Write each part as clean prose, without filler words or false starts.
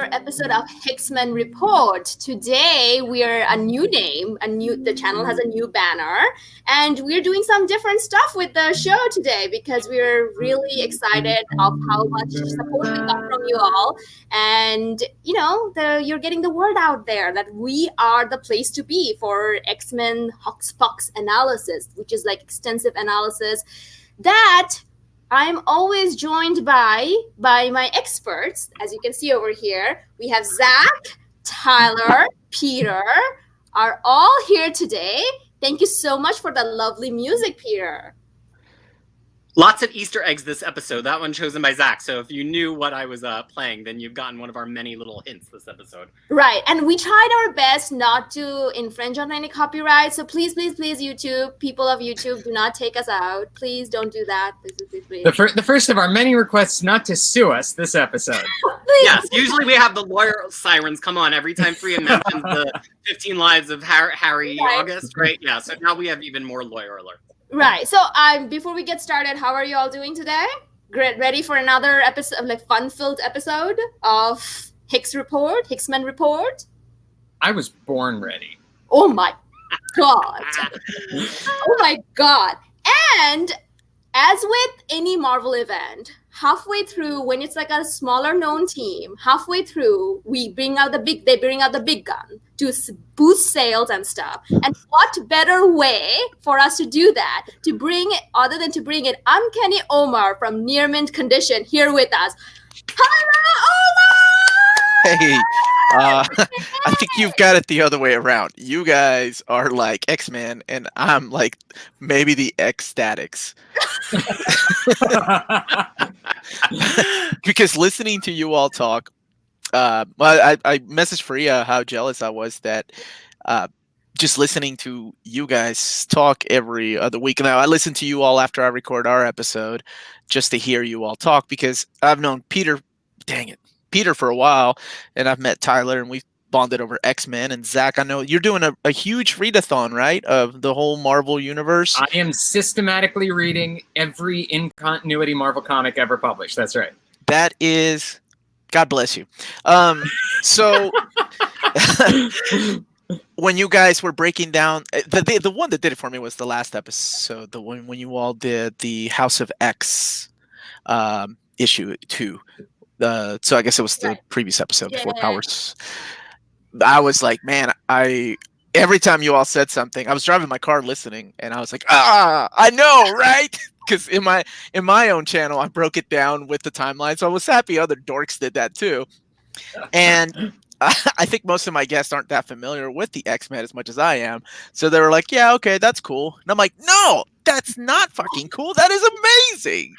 another episode of HiX-Men Report. Today we're a new name, the channel has a new banner, and we're doing some different stuff with the show today because we're really excited of how much support we got from you all. And you're getting the word out there that we are the place to be for X-Men Hoxpox analysis, which is like extensive analysis that I'm always joined by my experts. As you can see over here, we have Zach, Tyler, Peter are all here today. Thank you so much for the lovely music, Peter. Lots of Easter eggs this episode. That one chosen by Zach. So if you knew what I was playing, then you've gotten one of our many little hints this episode. Right. And we tried our best not to infringe on any copyright. So please, please, please, YouTube, people of YouTube, do not take us out. Please don't do that. Please, please, please. The first of our many requests not to sue us this episode. Yes, usually we have the lawyer sirens come on every time Freya mentions the 15 lives of Harry August, right? Yeah, so now we have even more lawyer alerts. Right. So before we get started, how are you all doing today? Great. Ready for another episode, like fun-filled episode of HiX-Men Report? I was born ready. Oh my God. Oh my God. And as with any Marvel event, halfway through, when it's like a smaller known team, halfway through, they bring out the big gun to boost sales and stuff. And what better way for us to do that, other than to bring in Uncanny Omar from Near Mint Condition here with us. Hello, Omar! Hey, I think you've got it the other way around. You guys are like X-Men, and I'm like maybe the X-Statics. Because listening to you all talk, I messaged Freya how jealous I was that just listening to you guys talk every other week. Now, I listen to you all after I record our episode just to hear you all talk because I've known Peter for a while, and I've met Tyler, and we've bonded over X-Men. And Zach, I know you're doing a huge readathon, right, of the whole Marvel universe? I am systematically reading every in-continuity Marvel comic ever published. That's right. That is... God bless you. So when you guys were breaking down, the one that did it for me was the last episode, the one when you all did the House of X issue 2. So I guess it was the previous episode before Powers. I was like, man, every time you all said something, I was driving my car listening, and I was like, I know, right? Because in my own channel, I broke it down with the timeline, so I was happy other dorks did that too. And I think most of my guests aren't that familiar with the X-Men as much as I am, so they were like, yeah, okay, that's cool. And I'm like, no, that's not fucking cool. That is amazing.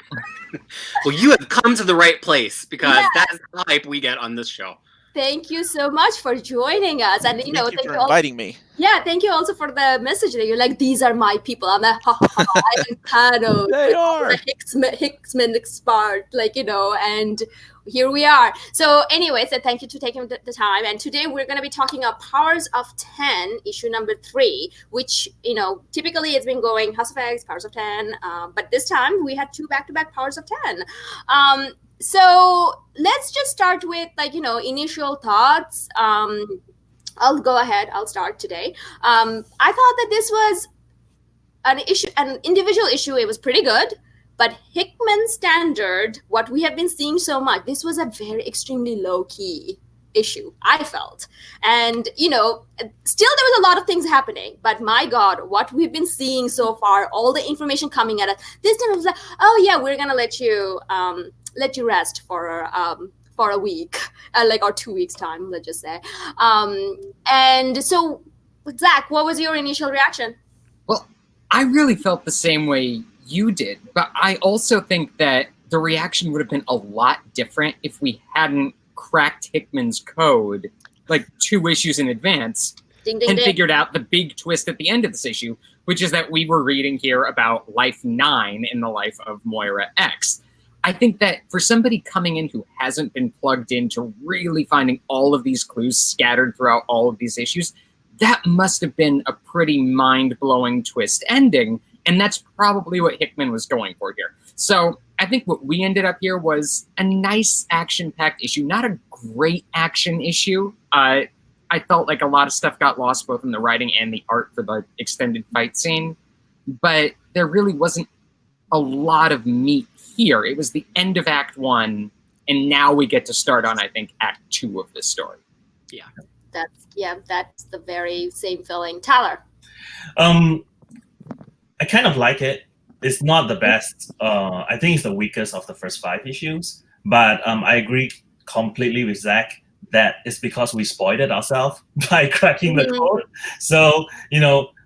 Well, you have come to the right place because that's the hype we get on this show. Thank you so much for joining us, and thank you for inviting me. Yeah, thank you also for the message that you're like, these are my people. I'm like, I'm Thanos. They are HiX-Men expert, and here we are. So anyway, so thank you for taking the time. And today we're going to be talking about Powers of 10, issue number 3, which, typically it's been going House of X, Powers of 10, but this time we had 2 back-to-back Powers of 10. So let's just start with initial thoughts. I'll go ahead. I'll start today. I thought that this was an individual issue. It was pretty good, but Hickman standard, what we have been seeing so much, this was a very extremely low key issue, I felt. And, still there was a lot of things happening, but my God, what we've been seeing so far, all the information coming at us, this time it was like, oh yeah, we're going to let you rest for a week, or 2 weeks time, let's just say. And so, Zach, what was your initial reaction? Well, I really felt the same way you did, but I also think that the reaction would have been a lot different if we hadn't cracked Hickman's code 2 issues in advance and figured out the big twist at the end of this issue, which is that we were reading here about Life 9 in the life of Moira X. I think that for somebody coming in who hasn't been plugged into really finding all of these clues scattered throughout all of these issues, that must have been a pretty mind-blowing twist ending, and that's probably what Hickman was going for here. So I think what we ended up here was a nice action-packed issue, not a great action issue. I felt like a lot of stuff got lost both in the writing and the art for the extended fight scene, but there really wasn't a lot of meat here. It was the end of Act 1, and now we get to start on, I think, Act 2 of this story. That's the very same feeling. Tyler. I kind of like it. It's not the best. I think it's the weakest of the first 5 issues. But I agree completely with Zach that it's because we spoiled it ourselves by cracking the code. So,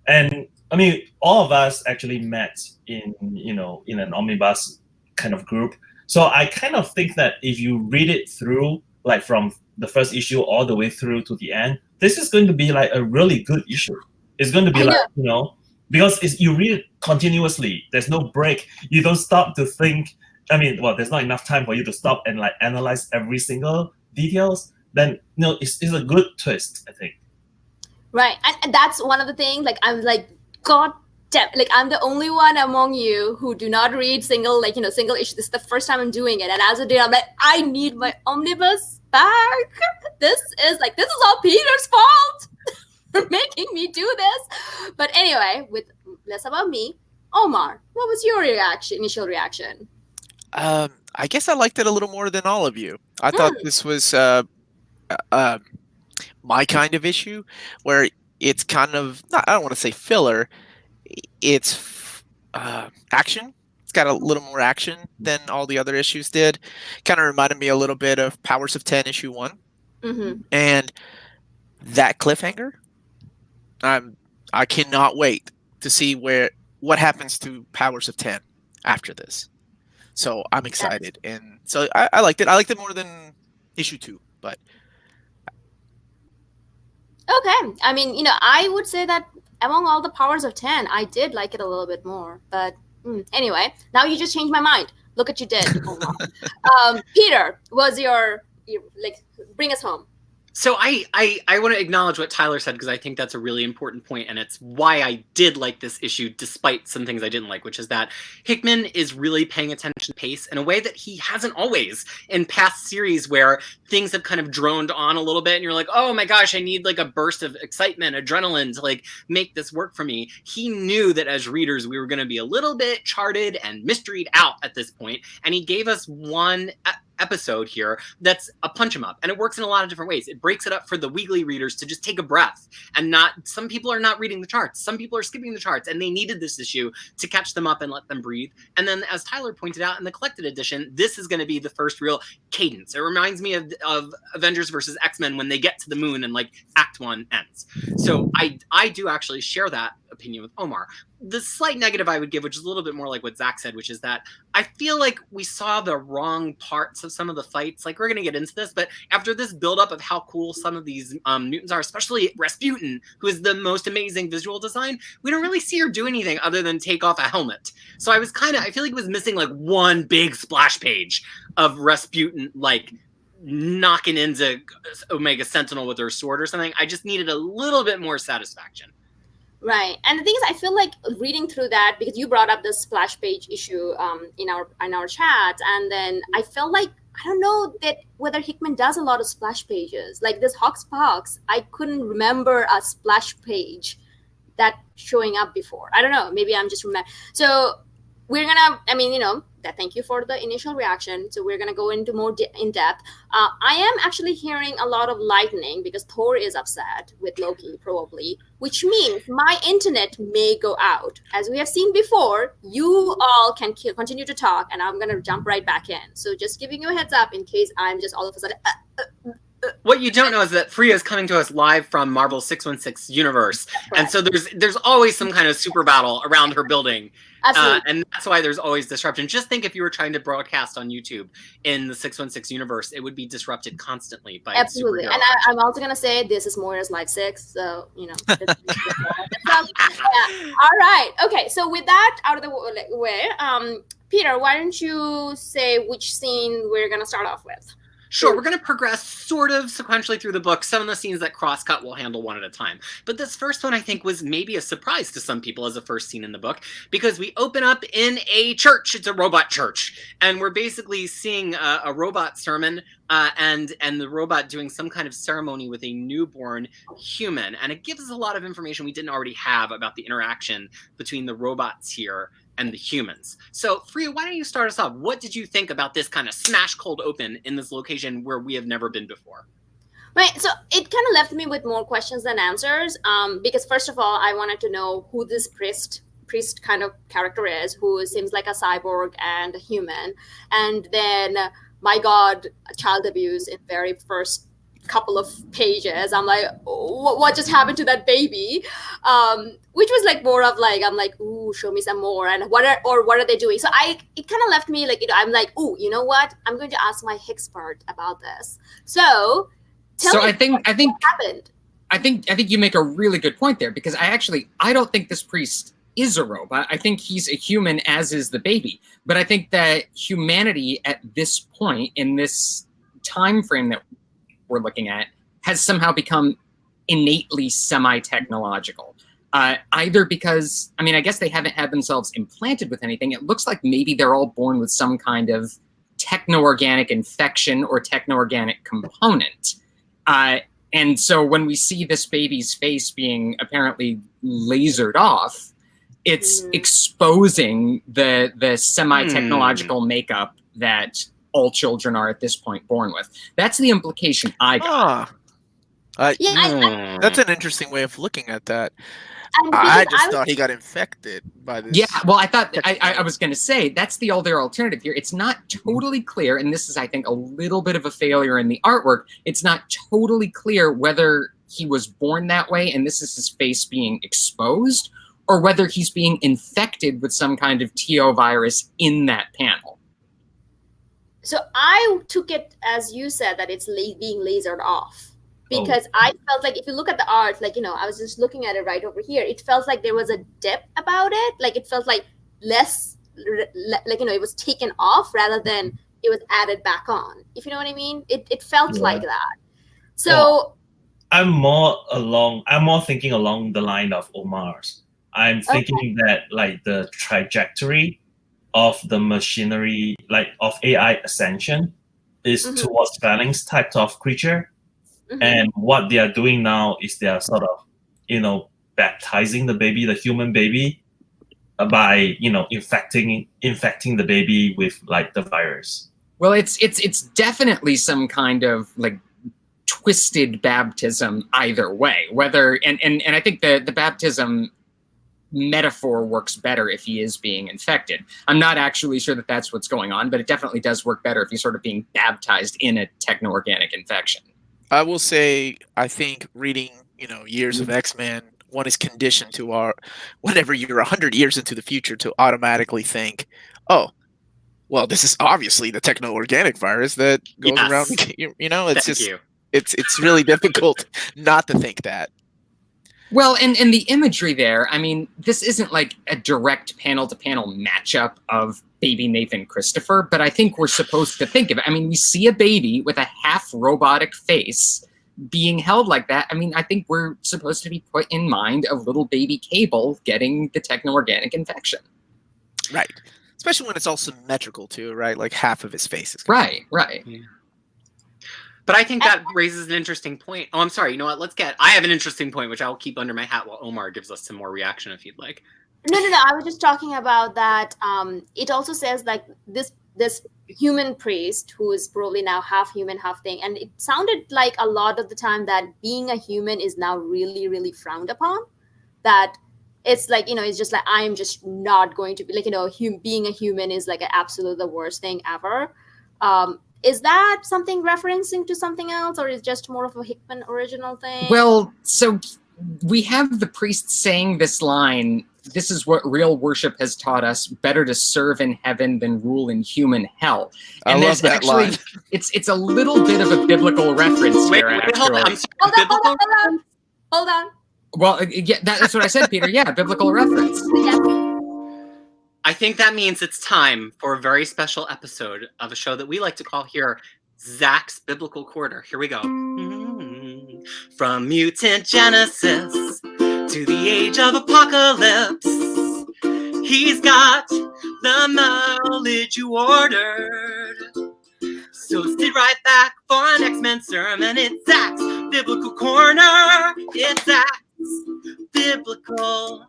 and I mean, all of us actually met in an omnibus kind of group. So I kind of think that if you read it through, like from the first issue all the way through to the end, this is going to be like a really good issue. It's going to be because you read it continuously. There's no break. You don't stop to think. I mean, well, there's not enough time for you to stop and like analyze every single details. Then it's a good twist, I think. Right, and that's one of the things. Like I'm like, God damn, like I'm the only one among you who do not read single issue. This is the first time I'm doing it, and as a day, I'm like, I need my omnibus back. This is all Peter's fault for making me do this. But anyway, with less about me, Omar, what was your initial reaction? I guess I liked it a little more than all of you. I thought this was my kind of issue, where it's kind of I don't want to say filler. It's action. It's got a little more action than all the other issues did. Kind of reminded me a little bit of Powers of 10 issue 1, and that cliffhanger. I cannot wait to see what happens to Powers of 10 after this. So I'm excited, and so I liked it. I liked it more than issue 2, but okay. I mean, I would say that among all the Powers of 10, I did like it a little bit more. But anyway, now you just changed my mind. Look what you did. Peter, was your bring us home? So I want to acknowledge what Tyler said, because I think that's a really important point, and it's why I did like this issue despite some things I didn't like, which is that Hickman is really paying attention to pace in a way that he hasn't always in past series, where things have kind of droned on a little bit and you're like, oh my gosh, I need like a burst of excitement, adrenaline to like make this work for me. He knew that as readers we were going to be a little bit charted and mysteried out at this point, and he gave us one episode here that's a punch 'em up, and it works in a lot of different ways. It breaks it up for the weekly readers to just take a breath, and some people are not reading the charts, some people are skipping the charts, and they needed this issue to catch them up and let them breathe. And then, as Tyler pointed out, in the collected edition, this is going to be the first real cadence. It reminds me of Avengers versus X-Men when they get to the moon and like Act 1 ends. So I do actually share that opinion with Omar. The slight negative I would give, which is a little bit more like what Zach said, which is that I feel like we saw the wrong parts of some of the fights. Like, we're going to get into this, but after this buildup of how cool some of these mutants are, especially Rasputin, who is the most amazing visual design, we don't really see her do anything other than take off a helmet. So I feel like it was missing like one big splash page of Rasputin, like knocking into Omega Sentinel with her sword or something. I just needed a little bit more satisfaction. Right, and the thing is, I feel like reading through that, because you brought up the splash page issue in our chat, and then I felt like, I don't know that whether Hickman does a lot of splash pages. Like this Hoxpox, I couldn't remember a splash page that showing up before. I don't know, maybe I'm just remembering. So we're gonna, thank you for the initial reaction. So we're gonna go into more in depth. I am actually hearing a lot of lightning because Thor is upset with Loki, probably, which means my internet may go out. As we have seen before, you all can continue to talk, and I'm gonna jump right back in. So just giving you a heads up in case I'm just all of a sudden. What you don't know is that Freya is coming to us live from Marvel's 616 universe, right. And so there's always some kind of super battle around her building, and that's why there's always disruption. Just think if you were trying to broadcast on YouTube in the 616 universe, it would be disrupted constantly by absolutely. And I'm also gonna say this is Moira's Live 6, so All right, okay. So with that out of the way, Peter, why don't you say which scene we're gonna start off with? Sure, we're going to progress sort of sequentially through the book. Some of the scenes that cross-cut we'll handle one at a time. But this first one, I think, was maybe a surprise to some people as a first scene in the book, because we open up in a church. It's a robot church. And we're basically seeing a robot sermon and the robot doing some kind of ceremony with a newborn human. And it gives us a lot of information we didn't already have about the interaction between the robots here and the humans. So, Freya, why don't you start us off? What did you think about this kind of smash cold open in this location where we have never been before? Right, so it kind of left me with more questions than answers, because first of all, I wanted to know who this priest kind of character is, who seems like a cyborg and a human. And then, my God, child abuse in very first couple of pages. I'm like, what just happened to that baby? Which was like more of like, I'm like, ooh, show me some more. And what are they doing? So it kind of left me like, I'm like, ooh, you know what? I'm going to ask my HiX-part about this. So tell me what happened. I think you make a really good point there, because I don't think this priest is a robot. I think he's a human, as is the baby. But I think that humanity at this point in this time frame that we're looking at has somehow become innately semi-technological. Either because, I mean, I guess they haven't had themselves implanted with anything. It looks like maybe they're all born with some kind of techno-organic infection or techno-organic component. And so when we see this baby's face being apparently lasered off, it's exposing the semi-technological makeup that all children are at this point born with. That's the implication I got. That's an interesting way of looking at that. I just thought he got infected by this. Yeah, well, I thought I was going to say that's the other alternative here. It's not totally clear, and this is, I think, a little bit of a failure in the artwork. It's not totally clear whether he was born that way and this is his face being exposed, or whether he's being infected with some kind of TO virus in that panel. So I took it, as you said, that it's being lasered off. Because I felt like if you look at the art, like, I was just looking at it right over here. It felt like there was a dip about it. Like it felt like less, like, it was taken off rather than it was added back on. If you know what I mean? It felt like that. So I'm more thinking along the line of Omar's. I'm thinking that like the trajectory of the machinery, like of AI ascension, is towards phalanx type of creature. And what they are doing now is they are sort of, baptizing the baby, the human baby, by, infecting the baby with like the virus. Well, it's definitely some kind of like twisted baptism either way. Whether and I think the baptism metaphor works better if he is being infected. I'm not actually sure that that's what's going on, but it definitely does work better if he's sort of being baptized in a techno-organic infection. I will say, I think reading, years of X-Men, one is conditioned to whenever you're 100 years into the future to automatically think, oh, well, this is obviously the techno-organic virus that goes around. It's really difficult not to think that. Well, and the imagery there, I mean, this isn't like a direct panel-to-panel matchup of baby Nathan Christopher, but I think we're supposed to think of it. I mean, we see a baby with a half-robotic face being held like that. I mean, I think we're supposed to be put in mind of little baby Cable getting the techno-organic infection. Right. Especially when it's all symmetrical, too, right? Like half of his face is... Right. Yeah. But I think that raises an interesting point. Oh, I'm sorry. You know what? I have an interesting point, which I'll keep under my hat while Omar gives us some more reaction if you'd like. No. I was just talking about that. It also says like this human priest who is probably now half human, half thing. And it sounded like a lot of the time that being a human is now really, really frowned upon. That it's like, it's just like, I am just not going to be like, being a human is like absolutely the worst thing ever. Is that something referencing to something else, or is it just more of a Hickman original thing? Well, so we have the priest saying this line, this is what real worship has taught us, better to serve in heaven than rule in human hell. And I love that line. It's a little bit of a biblical reference here, actually. Hold on. Well, yeah, that's what I said, Peter. Yeah, biblical reference. I think that means it's time for a very special episode of a show that we like to call here Zach's biblical quarter. Here we go. From mutant genesis to the age of apocalypse, he's got the knowledge you ordered. So sit right back for an X-Men sermon. It's Zach's biblical corner. It's Zach's biblical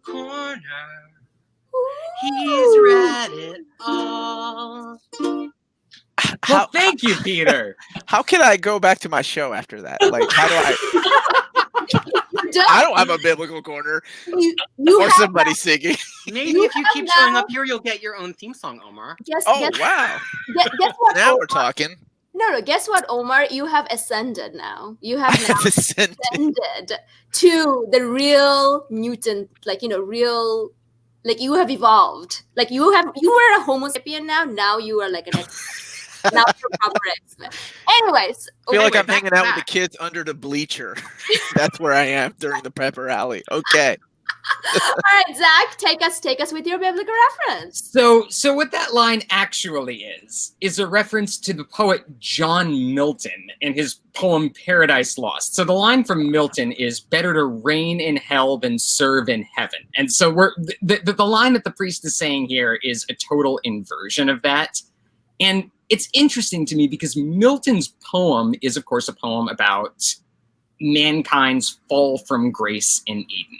corner. He's read it all. Well, thank you, Peter. How can I go back to my show after that? Like, how do I don't have a biblical corner or somebody singing. Maybe if you keep showing up here, you'll get your own theme song, Omar. Wow. Guess what? Now we're talking. No. Guess what, Omar? You have ascended now. You have now ascended to the real mutant, real. Like you have evolved. Like you were a Homo sapien now you are like an now you're proper X-Men. Anyways. I feel like I'm hanging out with the kids under the bleacher. That's where I am during the pepper alley. Okay. All right, Zach, take us with your biblical reference. So what that line actually is a reference to the poet John Milton and his poem Paradise Lost. So the line from Milton is better to reign in hell than serve in heaven. And so the line that the priest is saying here is a total inversion of that. And it's interesting to me because Milton's poem is, of course, a poem about mankind's fall from grace in Eden.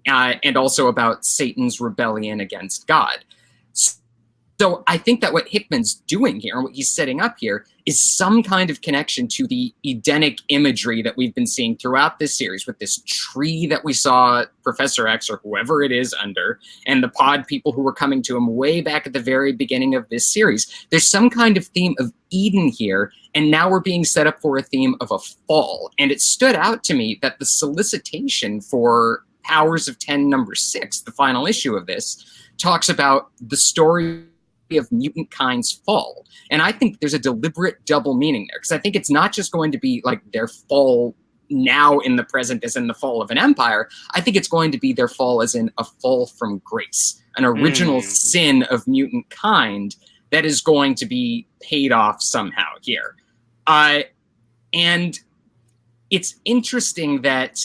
And also about Satan's rebellion against God. So I think that what Hickman's doing here and what he's setting up here is some kind of connection to the Edenic imagery that we've been seeing throughout this series with this tree that we saw Professor X or whoever it is under, and the pod people who were coming to him way back at the very beginning of this series. There's some kind of theme of Eden here, and now we're being set up for a theme of a fall. And it stood out to me that the solicitation for Powers of 10 number 6, the final issue of this, talks about the story of mutant kind's fall. And I think there's a deliberate double meaning there, because I think it's not just going to be like their fall now in the present as in the fall of an empire. I think it's going to be their fall as in a fall from grace, an original sin of mutant kind that is going to be paid off somehow here. And it's interesting that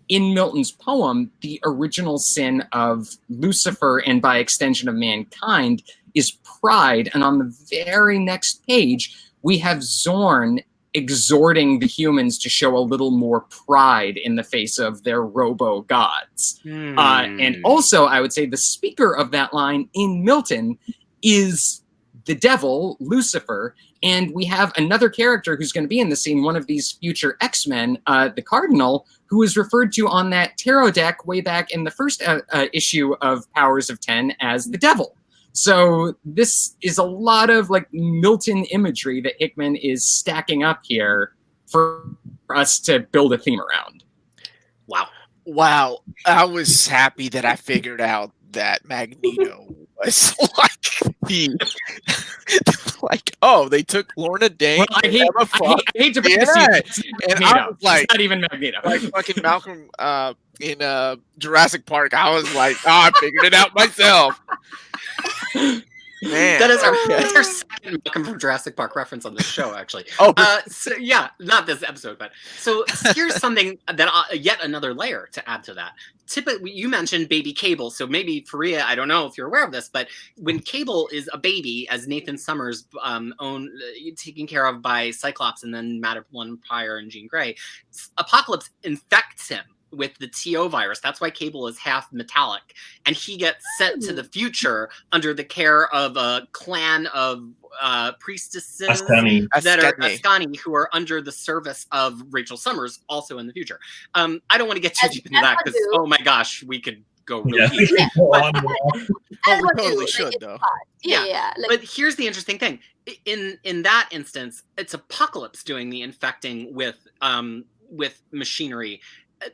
in Milton's poem, the original sin of Lucifer and by extension of mankind is pride. And on the very next page, we have Zorn exhorting the humans to show a little more pride in the face of their robo-gods. And also, I would say the speaker of that line in Milton is the devil, Lucifer. And we have another character who's going to be in the scene, one of these future X-Men, the Cardinal, who is referred to on that tarot deck way back in the first issue of Powers of 10 as the devil. So this is a lot of like Milton imagery that Hickman is stacking up here for us to build a theme around. Wow. I was happy that I figured out that Magneto was they took Lorna Dane. Well, I hate to break this, and I was like, it's not even Magneto. Like fucking Malcolm in Jurassic Park. I was like, I figured it out myself. Man, that's our second Malcolm from Jurassic Park reference on this show, actually. So yeah, not this episode, but so here's something that yet another layer to add to that. Typically, you mentioned baby Cable, so maybe Faria, I don't know if you're aware of this, but when Cable is a baby, as Nathan Summers taken care of by Cyclops and then Madame Pryor and Jean Grey, Apocalypse infects him with the TO virus. That's why Cable is half metallic, and he gets sent to the future under the care of a clan of priestesses that are Ascani, who are under the service of Rachel Summers, also in the future. I don't want to get too deep into that because oh my gosh, we could go really deep. We totally should though. Yeah. But here's the interesting thing: in that instance, it's Apocalypse doing the infecting with machinery.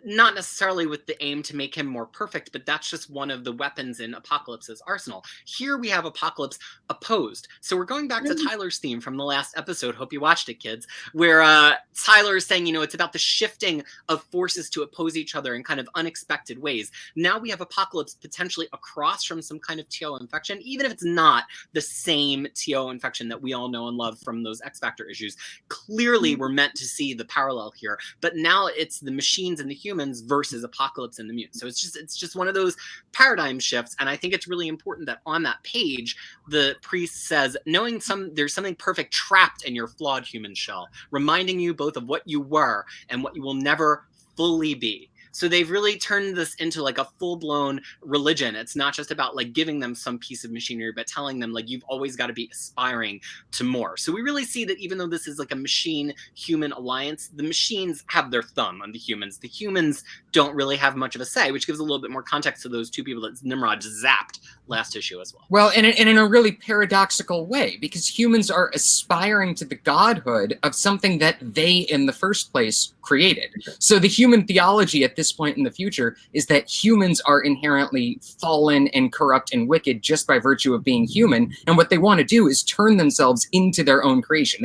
not necessarily with the aim to make him more perfect, but that's just one of the weapons in Apocalypse's arsenal. Here we have Apocalypse opposed. So we're going back to Tyler's theme from the last episode. Hope you watched it, kids, where Tyler is saying, it's about the shifting of forces to oppose each other in kind of unexpected ways. Now we have Apocalypse potentially across from some kind of TO infection, even if it's not the same TO infection that we all know and love from those X Factor issues. Clearly, we're meant to see the parallel here, but now it's the machines and the humans versus Apocalypse and the mutants. So it's just one of those paradigm shifts, and I think it's really important that on that page the priest says, knowing there's something perfect trapped in your flawed human shell, reminding you both of what you were and what you will never fully be. So they've really turned this into like a full-blown religion. It's not just about like giving them some piece of machinery, but telling them like you've always got to be aspiring to more. So we really see that even though this is like a machine-human alliance, the machines have their thumb on the humans. The humans don't really have much of a say, which gives a little bit more context to those two people that Nimrod zapped last issue as well. Well, and in a really paradoxical way, because humans are aspiring to the godhood of something that they, in the first place, created. So the human theology at this point in the future is that humans are inherently fallen and corrupt and wicked just by virtue of being human, and what they want to do is turn themselves into their own creation.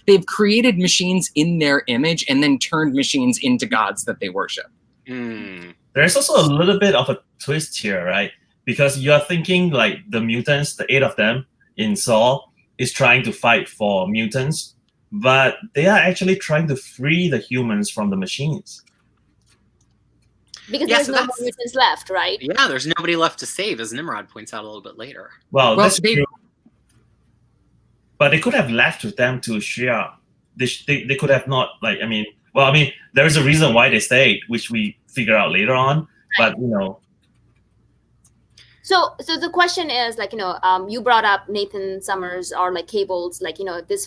They've created machines in their image and then turned machines into gods that they worship. There's also a little bit of a twist here, right? Because you're thinking like the mutants, the 8 of them in Saw, is trying to fight for mutants, but they are actually trying to free the humans from the machines. Because there's no more mutants left, right? Yeah, there's nobody left to save, as Nimrod points out a little bit later. Well, that's true. But they could have left with them to share. They could have not, there is a reason why they stayed, which we figure out later on, right. But, So the question is, you brought up Nathan Summers or Cable's,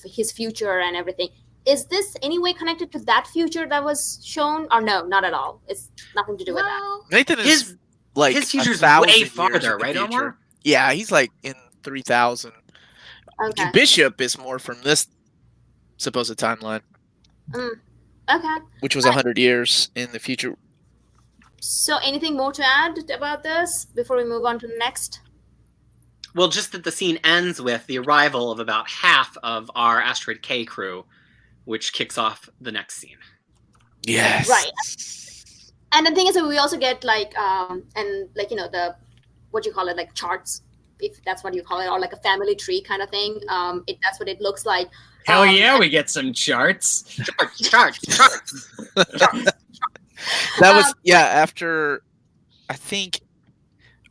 his future and everything. Is this any way connected to that future that was shown, or no, not at all? It's nothing to do with that. Nathan is his future's way farther, right, Omar? Yeah, he's in 3000. Okay. Bishop is more from this supposed timeline. Okay. Which was 100 years in the future. So anything more to add about this before we move on to the next? Well, just that the scene ends with the arrival of about half of our Asteroid K crew, which kicks off the next scene. Yes. Right. And the thing is that we also get the what you call it, charts, if that's what you call it, or a family tree kind of thing. That's what it looks like. Hell yeah, we get some charts. Charts. That was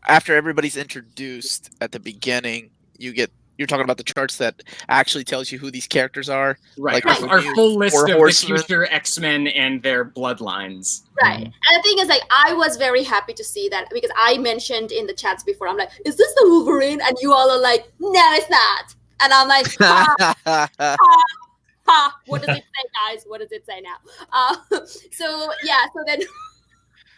after everybody's introduced at the beginning, you're talking about the charts that actually tells you who these characters are. Right. Our full list of the future X-Men and their bloodlines. Right. And the thing is, I was very happy to see that, because I mentioned in the chats before, I'm like, is this the Wolverine? And you all are like, no, it's not. And I'm like, what does it say, guys? What does it say now? So then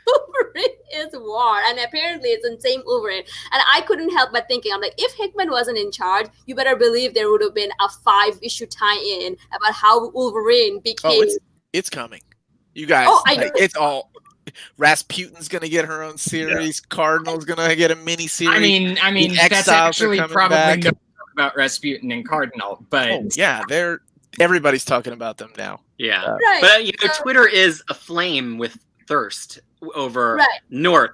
Wolverine is War, and apparently it's the same Wolverine. And I couldn't help but thinking, I'm like, if Hickman wasn't in charge, you better believe there would have been a 5-issue tie-in about how Wolverine became. It's coming, you guys. I know. It's all. Rasputin's gonna get her own series. Yeah. Cardinal's gonna get a mini series. I mean, that's actually probably no about Rasputin and Cardinal, but everybody's talking about them now. Yeah, right. But Twitter is aflame with thirst over North,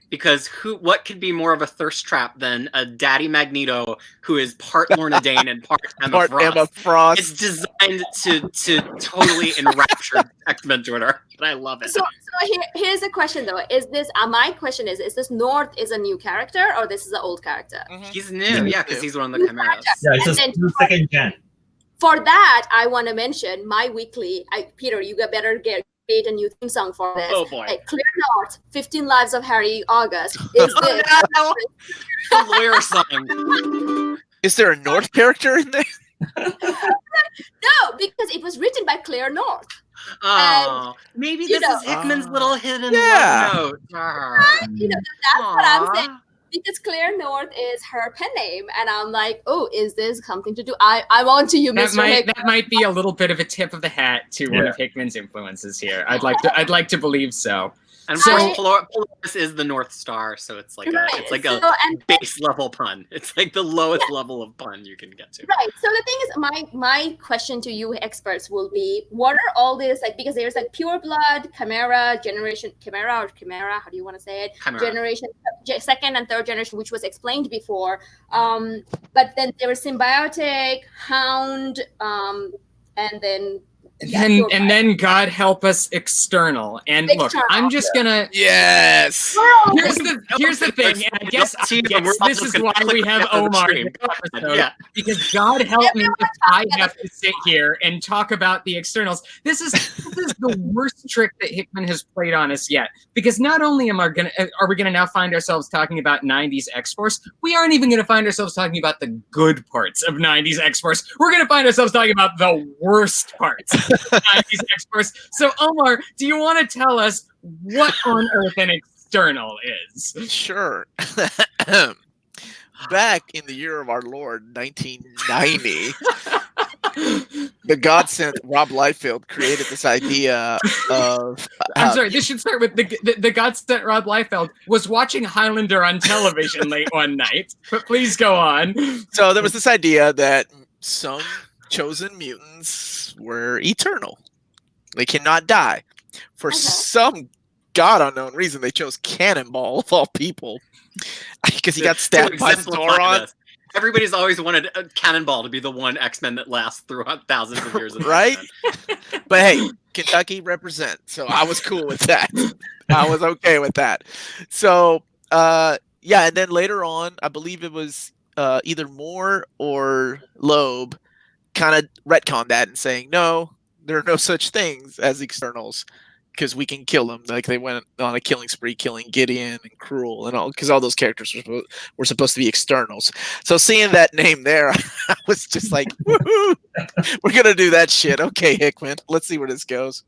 because what could be more of a thirst trap than a daddy Magneto who is part Lorna Dane and part Emma Frost? It's designed to totally enrapture X-Men Twitter, but I love it. So here's the question though: is this my question is this North is a new character, or this is an old character? Mm-hmm. He's new, because he's one of the Chimeras. Yeah, it's a second gen. For that, I want to mention my weekly. Peter, you better create a new theme song for this. Oh boy! Clear North, 15 Lives of Harry August. Is this the lawyer song? Is there a North character in there? No, because it was written by Claire North. Oh, maybe this is Hickman's little hidden note. That's what I'm saying. because Claire North is her pen name, and I'm like, oh, is this something to do? I'm on to you, Mr. Hickman. That might be a little bit of a tip of the hat to one of Hickman's influences here. I'd like to believe so. And So- Polaris is the North Star, so it's like a base level pun. It's like the lowest level of pun you can get to. Right. So the thing is, my question to you experts will be, what are all these, like, because there's like pure blood, chimera, chimera, how do you want to say it? Chimera. Generation, second and third generation, which was explained before. But then there was symbiotic, hound, and then. And then God help us external. And look, I'm just gonna Yes. here's the thing. And I guess this is why we have Omar in this episode, because God help me if I have to sit here and talk about the externals. This is the worst trick that Hickman has played on us yet. Because not only are we gonna now find ourselves talking about 90s X-Force, we aren't even gonna find ourselves talking about the good parts of 90s X-Force. We're gonna find ourselves talking about the worst parts. 90s X-Force. So Omar, do you want to tell us what on earth an external is? Sure. Back in the year of our Lord, 1990, the God sent Rob Liefeld created this idea of. I'm sorry. This should start with the God sent Rob Liefeld was watching Highlander on television late one night. But please go on. So there was this idea that some chosen mutants were eternal. They cannot die. For some god unknown reason, they chose Cannonball of all people. Because he got stabbed by Sauron. Everybody's always wanted a Cannonball to be the one X-Men that lasts throughout thousands of years. Of right? But hey, Kentucky represent. So I was cool with that. I was okay with that. So, and then later on, I believe it was either Moore or Loeb kind of retconned that and saying, no, there are no such things as externals because we can kill them. Like they went on a killing spree, killing Gideon and Cruel and all, because all those characters were supposed to be externals. So seeing that name there, I was just like, woohoo, we're going to do that shit. Okay, Hickman, let's see where this goes.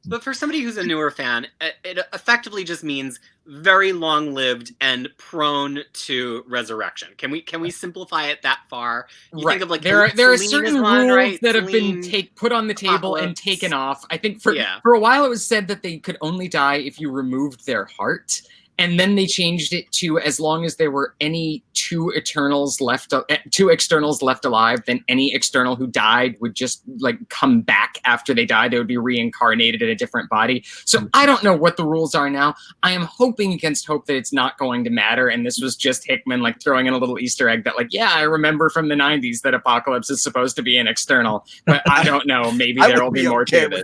But for somebody who's a newer fan, it effectively just means very long-lived and prone to resurrection. Can we simplify it that far? You think of like there are Celine certain is one, rules right? that have Celine, been put on the table and Apocalypse. taken off. I think for a while it was said that they could only die if you removed their heart. And then they changed it to as long as there were any two externals left alive, then any external who died would just like come back after they died. They would be reincarnated in a different body. So I don't know what the rules are now. I am hoping against hope that it's not going to matter. And this was just Hickman like throwing in a little Easter egg that like, yeah, I remember from the 90s that Apocalypse is supposed to be an external. But I don't know. Maybe there will be more to this.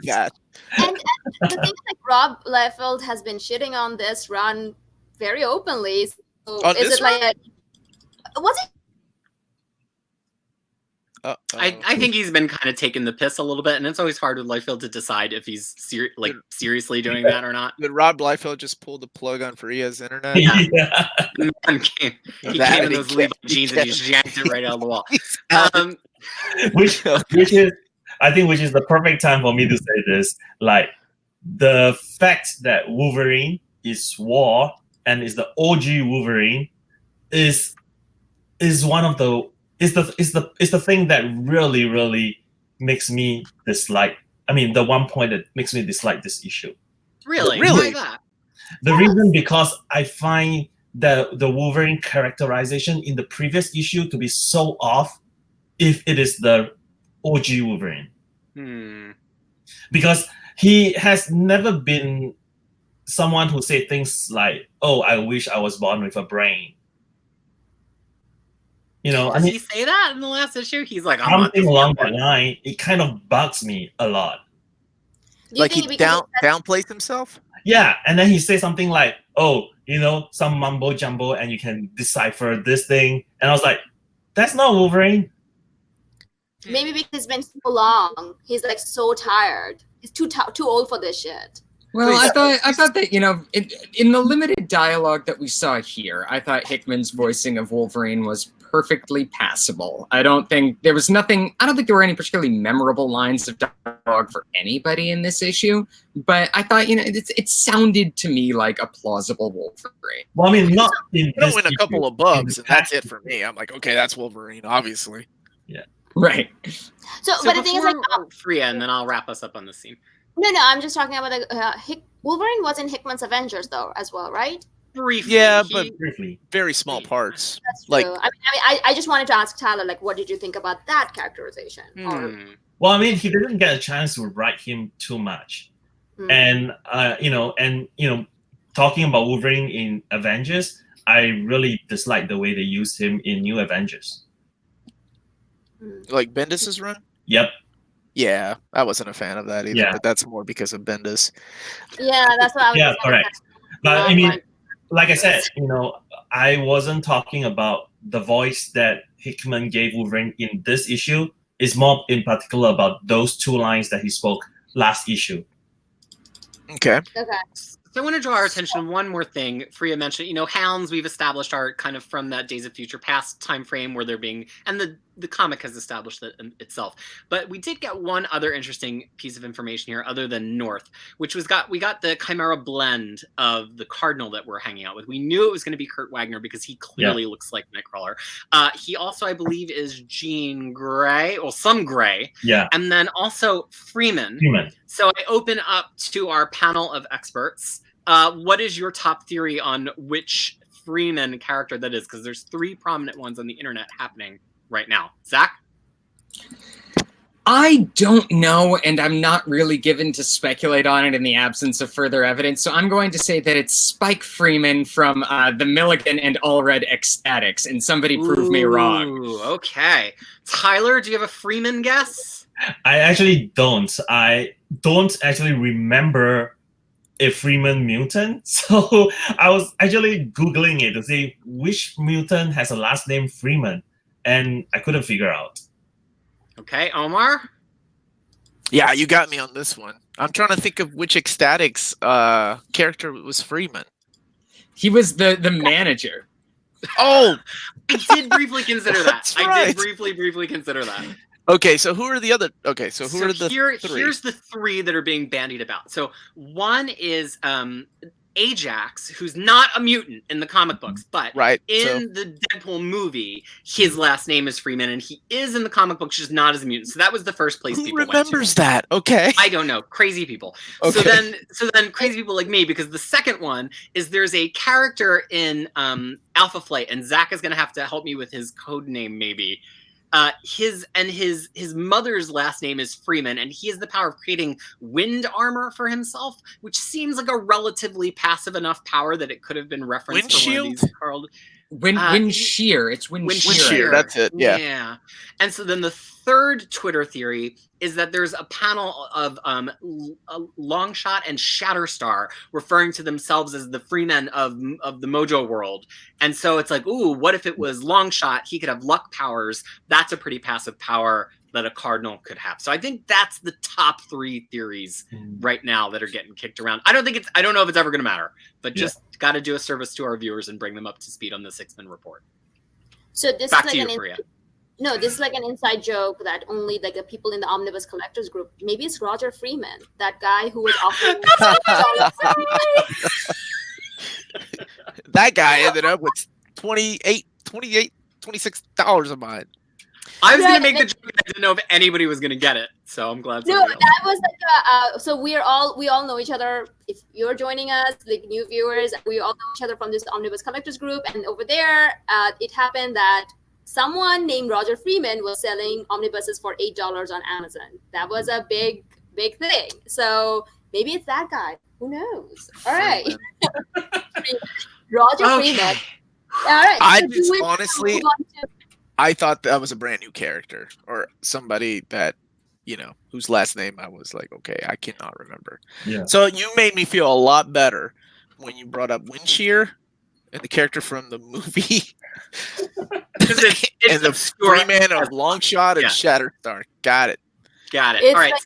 And the thing is, like, Rob Liefeld has been shitting on this run very openly. So On is this it like was it? I think he's been kind of taking the piss a little bit, and it's always hard with Liefeld to decide if he's seriously doing that or not. Did Rob Liefeld just pull the plug on Faria's internet? Yeah. Man came in those Levi jeans and he yanked it right out of the wall. Which is the perfect time for me to say this. Like, the fact that Wolverine is War and is the OG Wolverine is one of the is the thing that really makes me dislike. I mean, the one point that makes me dislike this issue. Really? Really? Why that? The reason, because I find the Wolverine characterization in the previous issue to be so off if it is the OG Wolverine. Because he has never been someone who say things like, "Oh, I wish I was born with a brain." You know, Does he say that in the last issue? He's like, something along that line. It kind of bugs me a lot. Like he downplays himself? Yeah, and then he says something like, "Oh, you know, some mumbo jumbo, and you can decipher this thing." And I was like, "That's not Wolverine." Maybe because it's been so long, he's like so tired. He's too old for this shit. Well, I thought that, you know, in the limited dialogue that we saw here, I thought Hickman's voicing of Wolverine was perfectly passable. I don't think there were any particularly memorable lines of dialogue for anybody in this issue, but I thought, it sounded to me like a plausible Wolverine. Well, I mean, not in Throw this in a issue, couple of in bugs, the and that's past it for me. I'm like, okay, that's Wolverine, obviously. Right. So, but the thing is, like, Freya, and then I'll wrap us up on this scene. no, I'm just talking about Wolverine was in Hickman's Avengers though as well, right? Briefly, Yeah, but briefly. very small parts. That's Like- true. I just wanted to ask Tyler, like, what did you think about that characterization? Or, Well, I mean, he didn't get a chance to write him too much, and talking about Wolverine in Avengers, I really dislike the way they used him in New Avengers. Like Bendis's run? Yep. Yeah, I wasn't a fan of that either, Yeah. but that's more because of Bendis. yeah, that's what I was. Yeah, just gonna correct. say. But I mean, like I said, Yes. I wasn't talking about the voice that Hickman gave Wolverine in this issue. It's more in particular about those 2 lines that he spoke last issue. Okay. Okay. So I want to draw our attention to one more thing. Freya mentioned, hounds we've established are kind of from that Days of Future Past time frame where they're being, and the comic has established that itself. But we did get one other interesting piece of information here other than North, which we got the Chimera blend of the Cardinal that we're hanging out with. We knew it was going to be Kurt Wagner because he clearly looks like Nightcrawler. He also, I believe, is Jean Grey, or some Grey. Yeah. And then also Freeman. So I open up to our panel of experts. What is your top theory on which Freeman character that is? Because there's 3 prominent ones on the internet happening right now. Zach? I don't know, and I'm not really given to speculate on it in the absence of further evidence, so I'm going to say that it's Spike Freeman from the Milligan and Allred Ecstatics, and somebody prove me wrong. Ooh, okay. Tyler, do you have a Freeman guess? I actually don't. I don't actually remember a Freeman mutant, so I was actually Googling it to see which mutant has a last name Freeman, and I couldn't figure out. Okay, Omar? Yeah, you got me on this one. I'm trying to think of which Ecstatics character was Freeman. He was the manager. Oh, I did briefly consider that. That's I did right. briefly consider that. okay. So who are the other? Okay, so who So are the 3? here's the 3 that are being bandied about. So one is Ajax, who's not a mutant in the comic books, but Right. in the Deadpool movie, his last name is Freeman, and he is in the comic books, just not as a mutant. So that was the first place Who people remembers went to. that? Okay. I don't know, crazy people. Okay. So then crazy people like me, because the second one is there's a character in Alpha Flight, and Zach is gonna have to help me with his code name maybe. His mother's last name is Freeman, and he has the power of creating wind armor for himself, which seems like a relatively passive enough power that it could have been referenced for one of Windshield? these Carl. Wind shear. It's wind shear. Shear, that's it. Yeah. Yeah. And so then the third Twitter theory is that there's a panel of Longshot and Shatterstar referring to themselves as the Freemen of the Mojo world. And so it's like, ooh, what if it was Longshot? He could have luck powers. That's a pretty passive power that a Cardinal could have. So I think that's the top 3 theories right now that are getting kicked around. I don't know if it's ever going to matter, but just got to do a service to our viewers and bring them up to speed on this X-Men report. So this Back is to like you, Freya. No, this is like an inside joke that only like the people in the Omnibus Collectors group. Maybe it's Roger Freeman, that guy who was offering. That guy ended up with $26 of mine. I was Yeah, going to make the joke, and I didn't know if anybody was going to get it. So I'm glad No, somebody else. that was like so we all know each other. If you're joining us, like new viewers, we all know each other from this Omnibus Collectors group. And over there, it happened that someone named Roger Freeman was selling omnibuses for $8 on Amazon. That was a big thing. So maybe it's that guy. Who knows? All right. Roger Freeman. All right. I So just do we honestly- move on to- I thought that was a brand new character or somebody that, whose last name I was like, okay, I cannot remember. Yeah. So you made me feel a lot better when you brought up Windshear and the character from the movie. Because it's and the obscure. Freeman of Longshot and Yeah. Shatterstar. Got it. Got it. It's All right. like-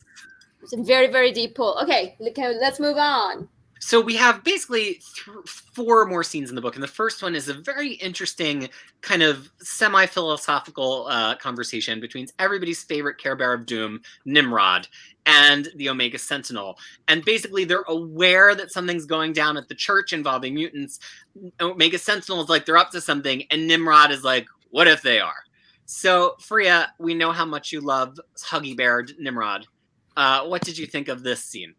It's a very, very deep pull. Okay, let's move on. So we have basically 4 more scenes in the book, and the first one is a very interesting kind of semi-philosophical conversation between everybody's favorite Care Bear of Doom, Nimrod, and the Omega Sentinel. And basically they're aware that something's going down at the church involving mutants. Omega Sentinel is like, they're up to something, and Nimrod is like, what if they are? So, Freya, we know how much you love Huggy Bear Nimrod. What did you think of this scene?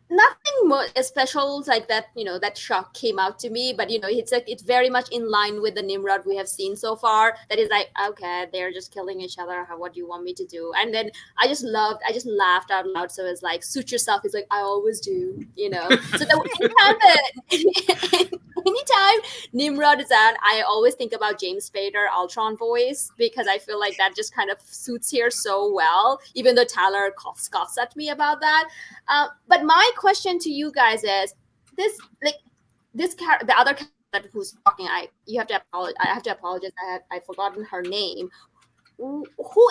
Nothing more special like that, that shock came out to me, but it's very much in line with the Nimrod we have seen so far. That is like, okay, they're just killing each other. What do you want me to do? And then I just laughed out loud. So it's like, suit yourself. It's like, I always do, So anytime Nimrod is out, I always think about James Spader Ultron voice, because I feel like that just kind of suits here so well, even though Tyler scoffs at me about that. But my question to you guys is the other character who's talking, I have to apologize. I've forgotten her name. Who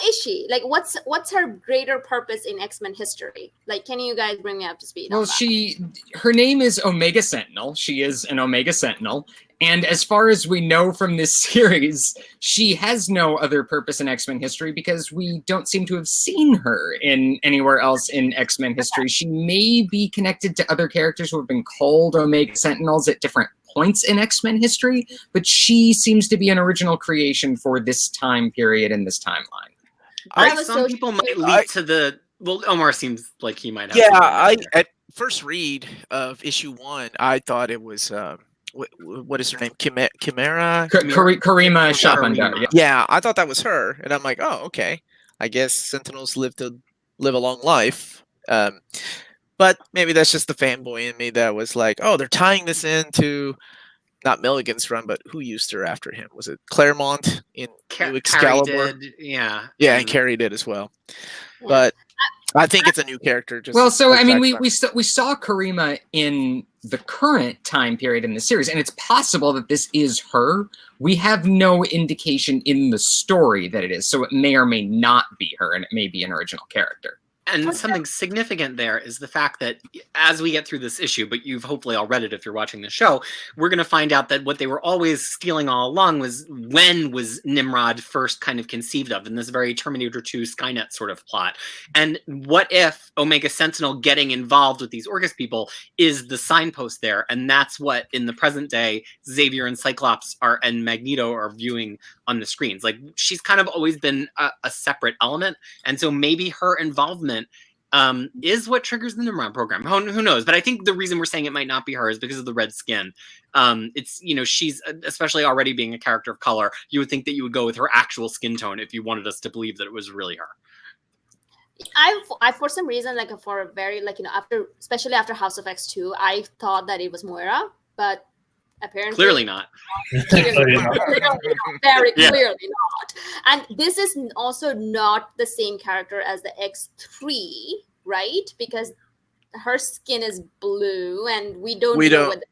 is she? Like, what's her greater purpose in X-Men history? Like, can you guys bring me up to speed? Well, her name is Omega Sentinel. She is an Omega Sentinel. And as far as we know from this series, she has no other purpose in X-Men history because we don't seem to have seen her in anywhere else in X-Men history. She may be connected to other characters who have been called Omega Sentinels at different points in X-Men history, but she seems to be an original creation for this time period and this timeline. Some people might lead to the... Well, Omar seems like he might have... Yeah, at first read of issue 1, I thought it was... what is her name? Chimera? Karima Shapandar. Yeah, I thought that was her, and I'm like, oh, okay. I guess Sentinels live a long life. But maybe that's just the fanboy in me that was like, oh, they're tying this into not Milligan's run, but who used her after him? Was it Claremont in New Excalibur? Yeah, and Carrie did as well. But I think it's a new character. Well, so I mean, we saw Karima in the current time period in the series, and it's possible that this is her. We have no indication in the story that it is, so it may or may not be her, and it may be an original character. And something significant there is the fact that as we get through this issue, but you've hopefully all read it if you're watching the show, we're going to find out that what they were always stealing all along was when was Nimrod first kind of conceived of in this very Terminator 2 Skynet sort of plot. And what if Omega Sentinel getting involved with these Orcus people is the signpost there? And that's what in the present day Xavier and Cyclops and Magneto are viewing on the screens. Like, she's kind of always been a separate element. And so maybe her involvement is what triggers the Nimrod program. Who knows? But I think the reason we're saying it might not be her is because of the red skin. It's, she's, especially already being a character of color, you would think that you would go with her actual skin tone if you wanted us to believe that it was really her. I for some reason, for a very, especially after House of X2, I thought that it was Moira, but apparently clearly not. Very clearly not. And this is also not the same character as the X3, right? Because her skin is blue, and we don't know what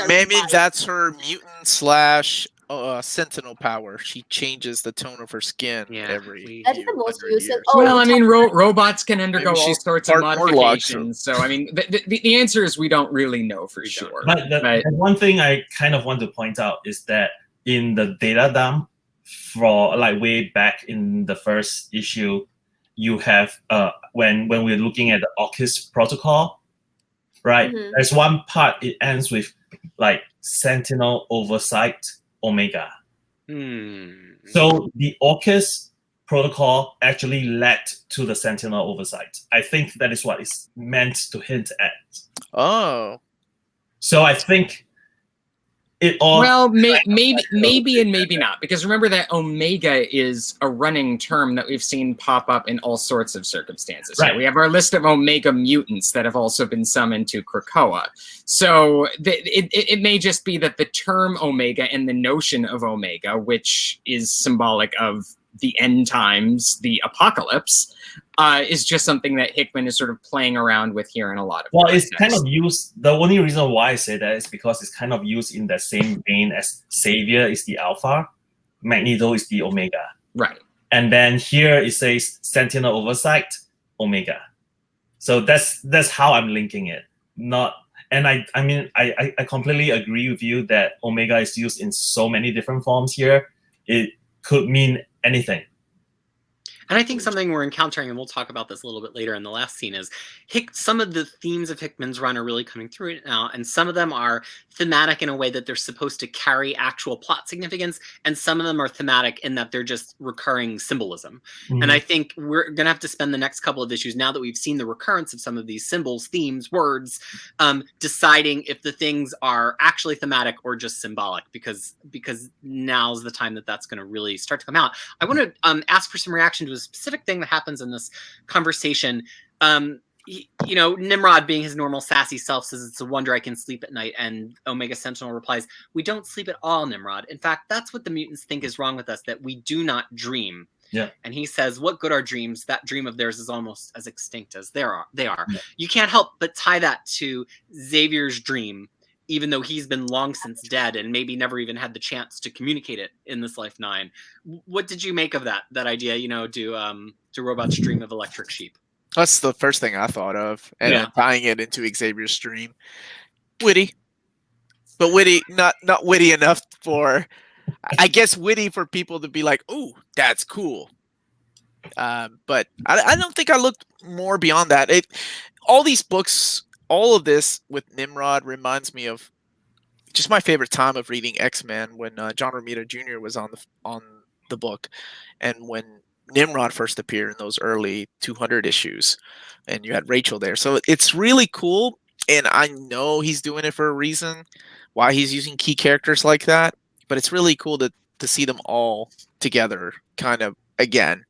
maybe that's her mutant / Sentinel power. She changes the tone of her skin every. That's the most useless. Well, I mean, robots can undergo all sorts of modifications. So, I mean, the answer is we don't really know for sure. But the one thing I kind of want to point out is that in the data dump for way back in the first issue, you have when we're looking at the AUKUS protocol, right? Mm-hmm. There's one part it ends with Sentinel oversight Omega. So the AUKUS protocol actually led to the Sentinel oversight. I think that is what it's meant to hint at. Oh. So I think it all... Well, maybe and maybe not. Because remember that Omega is a running term that we've seen pop up in all sorts of circumstances. Right. We have our list of Omega mutants that have also been summoned to Krakoa. So it may just be that the term Omega and the notion of Omega, which is symbolic of the end times, the apocalypse, is just something that Hickman is sort of playing around with here in a lot of it's kind of used. The only reason why I say that is because it's kind of used in the same vein as Xavier is the Alpha, Magneto is the Omega. Right. And then here it says Sentinel oversight, Omega. So that's how I'm linking it. Not, and I mean I completely agree with you that Omega is used in so many different forms here. It could mean anything. And I think something we're encountering, and we'll talk about this a little bit later in the last scene, is some of the themes of Hickman's run are really coming through it now, and some of them are thematic in a way that they're supposed to carry actual plot significance, and some of them are thematic in that they're just recurring symbolism. Mm-hmm. And I think we're going to have to spend the next couple of issues, now that we've seen the recurrence of some of these symbols, themes, words, deciding if the things are actually thematic or just symbolic, because now's the time that that's going to really start to come out. I want to ask for some reaction to a specific thing that happens in this conversation. You know, Nimrod, being his normal sassy self, says it's a wonder I can sleep at night, and Omega Sentinel replies, "We don't sleep at all, Nimrod. In fact, that's what the mutants think is wrong with us, that we do not dream." Yeah. And he says, "What good are dreams? That dream of theirs is almost as extinct as they are." Yeah. You can't help but tie that to Xavier's dream, even though he's been long since dead and maybe never even had the chance to communicate it in this Life 9. What did you make of that idea, you know, do robots dream of electric sheep? That's the first thing I thought of, and Yeah. tying it into Xavier's dream. Witty, but witty, not witty enough for, I guess, witty for people to be like, "Oh, that's cool." But I don't think I looked more beyond that. All these books, all of this with Nimrod reminds me of just my favorite time of reading X-Men, when John Romita Jr. was on the book, and when Nimrod first appeared in those early 200 issues, and you had Rachel there. So it's really cool, and I know he's doing it for a reason, why he's using key characters like that, but it's really cool to see them all together kind of again.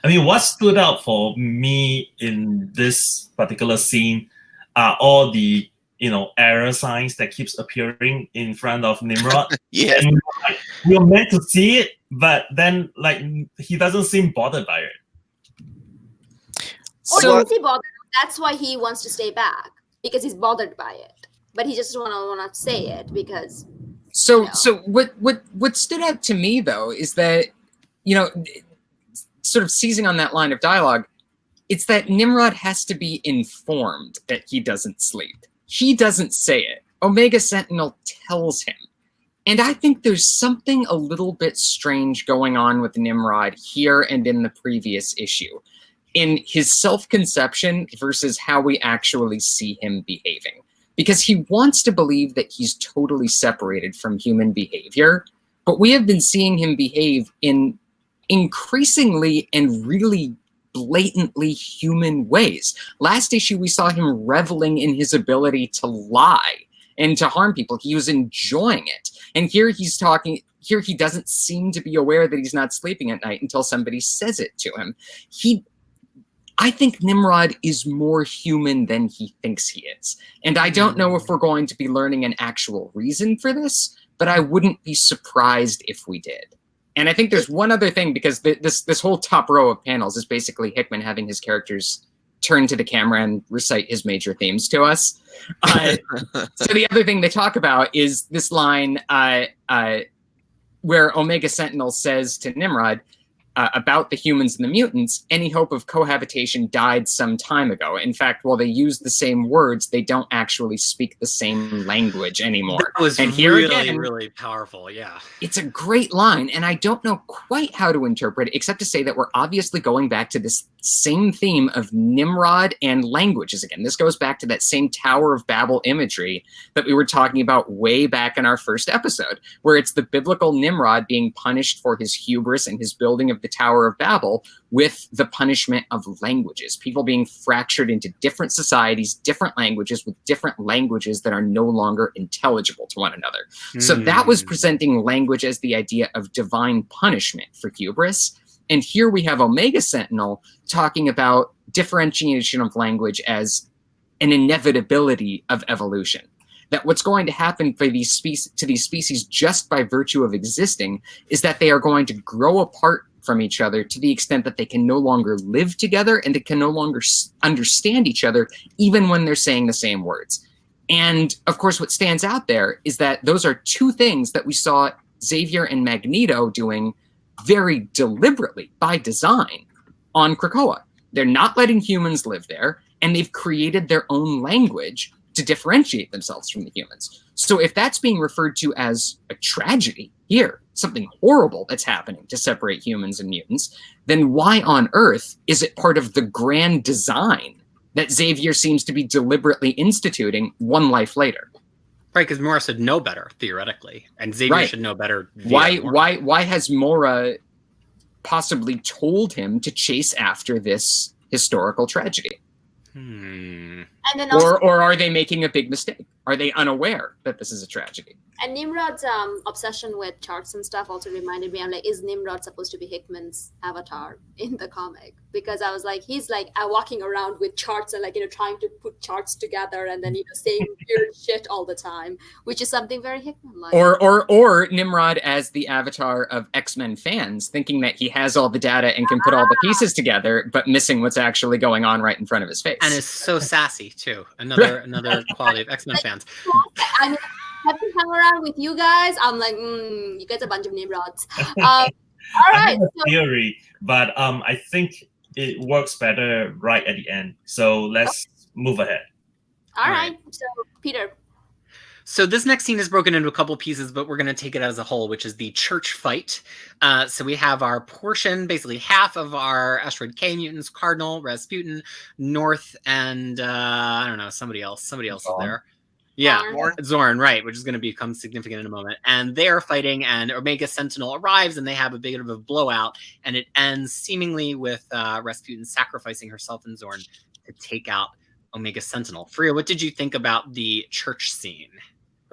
I mean, what stood out for me in this particular scene are all the, you know, error signs that keeps appearing in front of Nimrod. Yes. And, like, we're meant to see it, but then, like, he doesn't seem bothered by it. Or So, is he bothered? That's why he wants to stay back, because he's bothered by it. But he just wanna say it because. So, You know. so what stood out to me though is that, you know, sort of seizing on that line of dialogue, it's that Nimrod has to be informed that he doesn't sleep. He doesn't say it. Omega Sentinel tells him. And I think there's something a little bit strange going on with Nimrod here and in the previous issue, in his self-conception versus how we actually see him behaving. Because he wants to believe that he's totally separated from human behavior, but we have been seeing him behave in increasingly and really blatantly human ways. Last issue, we saw him reveling in his ability to lie and to harm people. He was enjoying it. And here he doesn't seem to be aware that he's not sleeping at night until somebody says it to him. I think Nimrod is more human than he thinks he is. And I don't know if we're going to be learning an actual reason for this, but I wouldn't be surprised if we did. And I think there's one other thing, because this whole top row of panels is basically Hickman having his characters turn to the camera and recite his major themes to us. So the other thing they talk about is this line where Omega Sentinel says to Nimrod, about the humans and the mutants, any hope of cohabitation died some time ago. In fact, while they use the same words, they don't actually speak the same language anymore. That was and here really, again, really powerful, yeah. It's a great line, and I don't know quite how to interpret it, except to say that we're obviously going back to this same theme of Nimrod and languages again. This goes back to that same Tower of Babel imagery that we were talking about way back in our first episode, where it's the biblical Nimrod being punished for his hubris and his building of the Tower of Babel with the punishment of languages. People being fractured into different societies, different languages, with different languages that are no longer intelligible to one another. So that was presenting language as the idea of divine punishment for hubris. And here we have Omega Sentinel talking about differentiation of language as an inevitability of evolution. That what's going to happen for these species just by virtue of existing is that they are going to grow apart from each other to the extent that they can no longer live together and they can no longer understand each other, even when they're saying the same words. And of course, what stands out there is that those are two things that we saw Xavier and Magneto doing very deliberately by design on Krakoa. They're not letting humans live there, and they've created their own language to differentiate themselves from the humans. So if that's being referred to as a tragedy here, something horrible that's happening to separate humans and mutants, then why on earth is it part of the grand design that Xavier seems to be deliberately instituting one life later? Right, because Mora should know better, theoretically. And Xavier should know better. Why has Mora possibly told him to chase after this historical tragedy? And then also, or are they making a big mistake? Are they unaware that this is a tragedy? And Nimrod's obsession with charts and stuff also reminded me, I'm like, is Nimrod supposed to be Hickman's avatar in the comic? Because I was like, he's like walking around with charts and trying to put charts together and then saying weird shit all the time, which is something very Hickman-like. Or Nimrod as the avatar of X-Men fans, thinking that he has all the data and can put all the pieces together, but missing what's actually going on right in front of his face. And is so sassy too. Another quality of X-Men fans. I mean, have to hang around with you guys. I'm like, you guys are a bunch of Nimrods. All right. Theory, but I think it works better right at the end. So let's move ahead. All right. So Peter. So this next scene is broken into a couple pieces, but we're going to take it as a whole, which is the church fight. So we have our portion, basically half of our Asteroid K mutants, Cardinal, Rasputin, North, and I don't know, somebody else is there. Yeah, Zorn, right, which is going to become significant in a moment. And they're fighting, and Omega Sentinel arrives, and they have a bit of a blowout, and it ends seemingly with Rasputin sacrificing herself and Zorn to take out Omega Sentinel. Freya, what did you think about the church scene?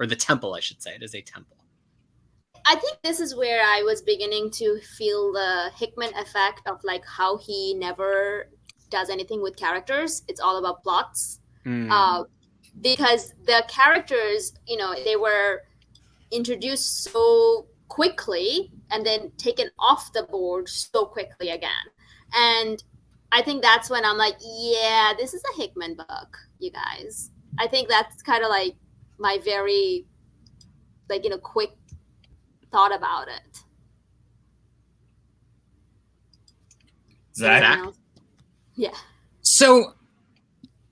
Or the temple, I should say. It is a temple. I think this is where I was beginning to feel the Hickman effect of how he never does anything with characters. It's all about plots. Because the characters, they were introduced so quickly and then taken off the board so quickly again. And I think that's when I'm like, yeah, this is a Hickman book, you guys. I think that's kind of my very, quick thought about it. Zach? Yeah. So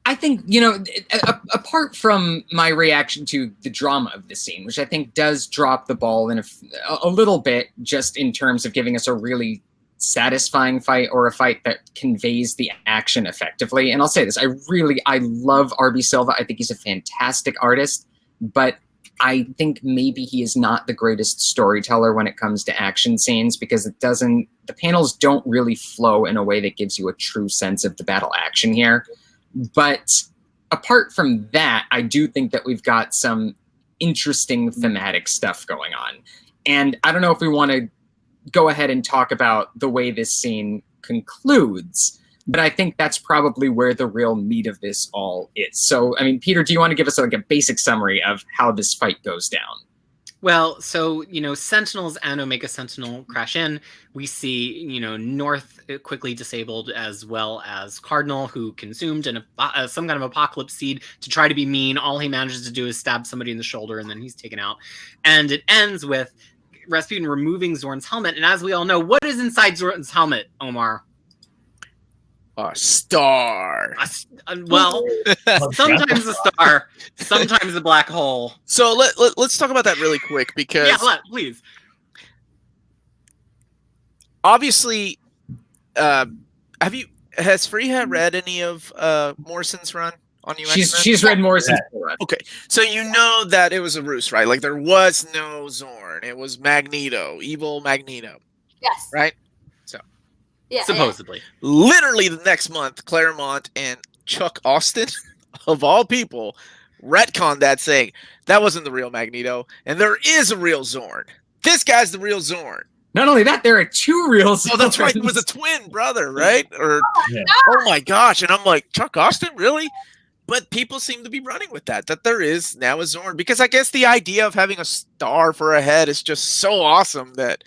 I think, apart from my reaction to the drama of the scene, which I think does drop the ball in a little bit, just in terms of giving us a really satisfying fight or a fight that conveys the action effectively. And I'll say this, I love R.B. Silva. I think he's a fantastic artist, but I think maybe he is not the greatest storyteller when it comes to action scenes, because the panels don't really flow in a way that gives you a true sense of the battle action here. But apart from that, I do think that we've got some interesting thematic stuff going on. And I don't know if we want to go ahead and talk about the way this scene concludes, but I think that's probably where the real meat of this all is. So, I mean, Peter, do you want to give us a basic summary of how this fight goes down? Well, so, Sentinels and Omega Sentinel crash in. We see, North quickly disabled, as well as Cardinal, who consumed some kind of apocalypse seed to try to be mean. All he manages to do is stab somebody in the shoulder, and then he's taken out. And it ends with Rasputin removing Zorn's helmet. And as we all know, what is inside Zorn's helmet, Omar? A star. Well, sometimes a star, sometimes a black hole. So let's talk about that really quick, because please. Obviously, has Freya read any of Morrison's run on you? She's read Morrison's run. Okay, so you know that it was a ruse, right? There was no Zorn. It was Magneto, evil Magneto. Yes. Right. Yeah, supposedly. Yeah. Literally the next month, Claremont and Chuck Austin, of all people, retconned that, saying that wasn't the real Magneto, and there is a real Zorn. This guy's the real Zorn. Not only that, there are two real Zorns. Oh, that's right. It was a twin brother, right? Oh my gosh. And I'm like, Chuck Austin, really? But people seem to be running with that there is now a Zorn, because I guess the idea of having a star for a head is just so awesome that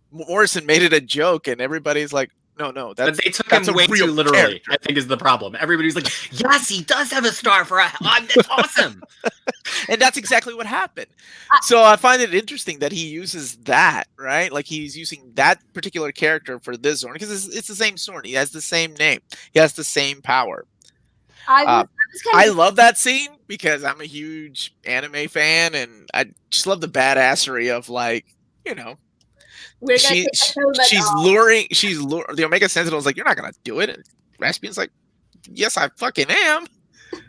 Morrison made it a joke, and everybody's like, No. But they took that's him a way real too literally, character. I think is the problem. Everybody's like, yes, he does have a star for that's awesome. And that's exactly what happened. So I find it interesting that he uses that, right? Like he's using that particular character for this Zorn because it's the same Zorn. He has the same name. He has the same power. I love that scene because I'm a huge anime fan, and I just love the badassery of like, she's luring the Omega Sentinel is like, you're not gonna do it, and Rasputin's like, yes, I fucking am.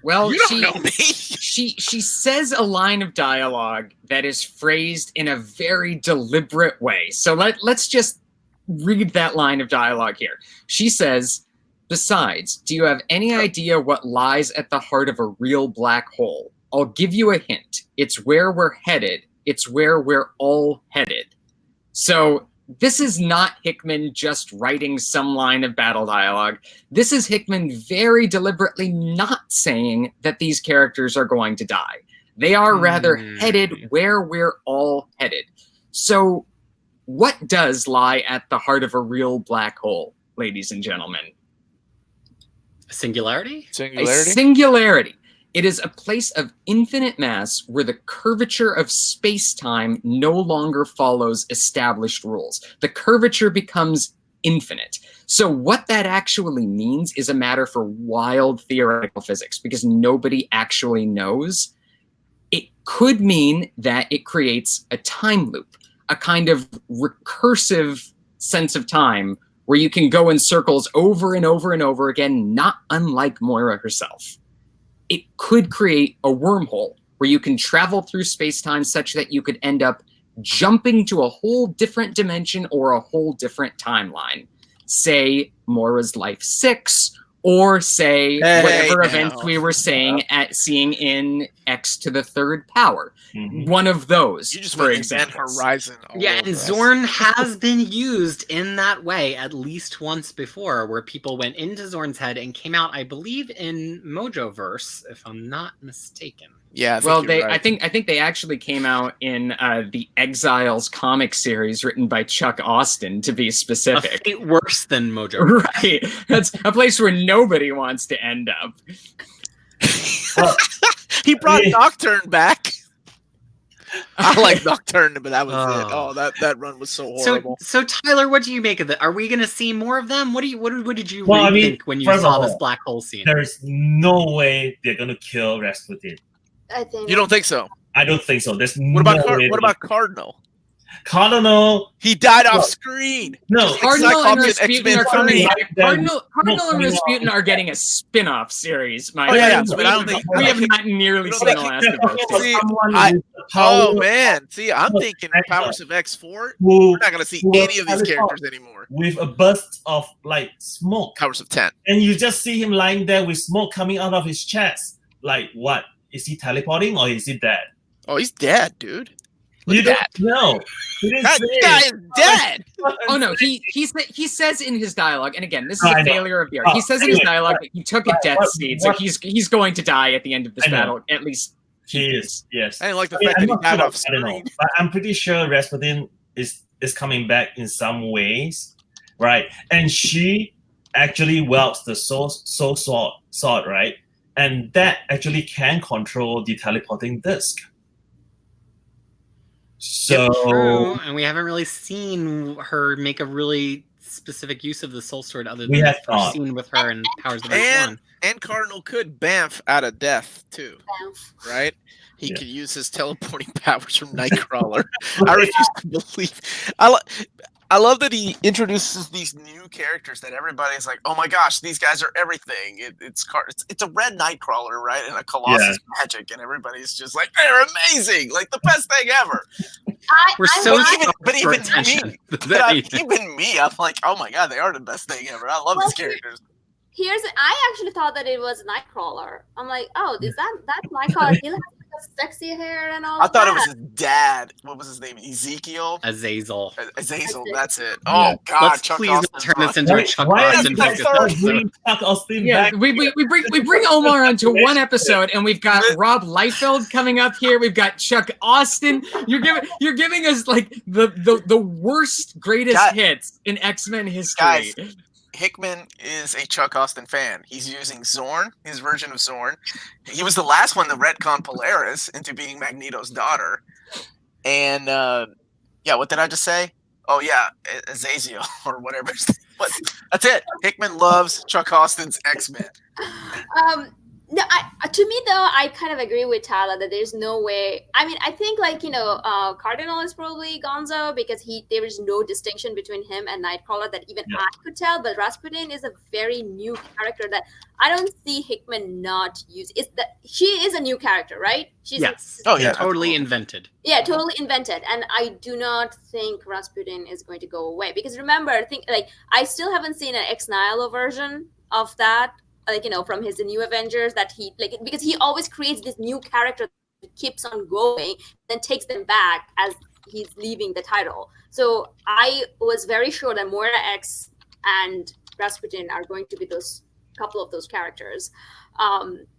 Well, you don't know me. she says a line of dialogue that is phrased in a very deliberate way. So let's just read that line of dialogue here. She says, "Besides, do you have any idea what lies at the heart of a real black hole? I'll give you a hint. It's where we're headed. It's where we're all headed." So this is not Hickman just writing some line of battle dialogue. This is Hickman very deliberately not saying that these characters are going to die. They are rather headed where we're all headed. So what does lie at the heart of a real black hole, ladies and gentlemen? Singularity? A singularity. It is a place of infinite mass where the curvature of space-time no longer follows established rules. The curvature becomes infinite. So what that actually means is a matter for wild theoretical physics because nobody actually knows. It could mean that it creates a time loop, a kind of recursive sense of time where you can go in circles over and over and over again, not unlike Moira herself. It could create a wormhole where you can travel through space-time such that you could end up jumping to a whole different dimension or a whole different timeline. Say Moira's Life 6, or say whatever events we were seeing seeing in X to the third power. One of those, you just for example. Horizon. Yeah, and Zorn has been used in that way at least once before, where people went into Zorn's head and came out, I believe, in Mojoverse, if I'm not mistaken. Yeah, I think they actually came out in the Exiles comic series written by Chuck Austin, to be specific. A fate worse than Mojo. Right. That's a place where nobody wants to end up. He brought Nocturne back. I like Nocturne, but that was it. Oh, that run was so horrible. So Tyler, what do you make of it? Are we going to see more of them? What did you think when you saw this black hole scene? There's no way they're going to kill Rasputin. I think You don't think so? I don't think so. There's What about Cardinal? Cardinal? He died off screen. No, Cardinal and Rasputin are coming. Cardinal Cardinal and Rasputin are getting a spin-off series. But I don't think We have not nearly seen the last of those. See, I'm thinking Powers of X4. We're not going to see any of these characters anymore. With a burst of like smoke. Powers of 10. And you just see him lying there with smoke coming out of his chest. Like, what? Is he teleporting or is he dead? Oh, he's dead, dude. You don't know. That guy is dead. Oh no, he says in his dialogue, and again, this is a failure of the art. He says in his dialogue that he took a death seed, so he's going to die at the end of this battle. At least he is. Yes. I didn't like the fact that he died off screen. But I'm pretty sure Rasputin is coming back in some ways, right? And she actually wields the soul sword, right? And that actually can control the teleporting disc. So, true. And we haven't really seen her make a really specific use of the soul sword other than the first scene with her in Powers of X1. And Cardinal could bamf out of death too, right? He Yeah. could use his teleporting powers from Nightcrawler. I refuse to believe. I love that he introduces these new characters that everybody's like, oh my gosh, these guys are everything. It's a red Nightcrawler, right? And a Colossus magic, and everybody's just like, they're amazing, like the best thing ever. Even me, I'm like, oh my god, they are the best thing ever. I love these characters. I actually thought that it was Nightcrawler. I'm like, oh, is that Nightcrawler? He has sexy hair and all. I thought it was his dad. What was his name? Ezekiel? Azazel. Azazel, that's it. Oh god, Let's Chuck please Austin. not turn this into a Chuck Austin focus. Yeah, we bring Omar onto one episode, and we've got Rob Liefeld coming up here. We've got Chuck Austin. You're giving us like the worst greatest hits in X-Men history. Guys, Hickman is a Chuck Austin fan. He's using Zorn, his version of Zorn. He was the last one to retcon Polaris into being Magneto's daughter. And what did I just say? Oh yeah, Azazel or whatever. But that's it. Hickman loves Chuck Austin's X-Men. No, to me though, I kind of agree with Tyler that there's no way. I mean, I think Cardinal is probably Gonzo because there is no distinction between him and Nightcrawler that even I could tell. But Rasputin is a very new character that I don't see Hickman not use. She is a new character, right? Yes. Yeah, totally invented. Yeah, totally invented, and I do not think Rasputin is going to go away because remember, I still haven't seen an ex-Nihilo version of that. From his New Avengers that because he always creates this new character that keeps on going, then takes them back as he's leaving the title. So I was very sure that Moira X and Rasputin are going to be those couple of those characters.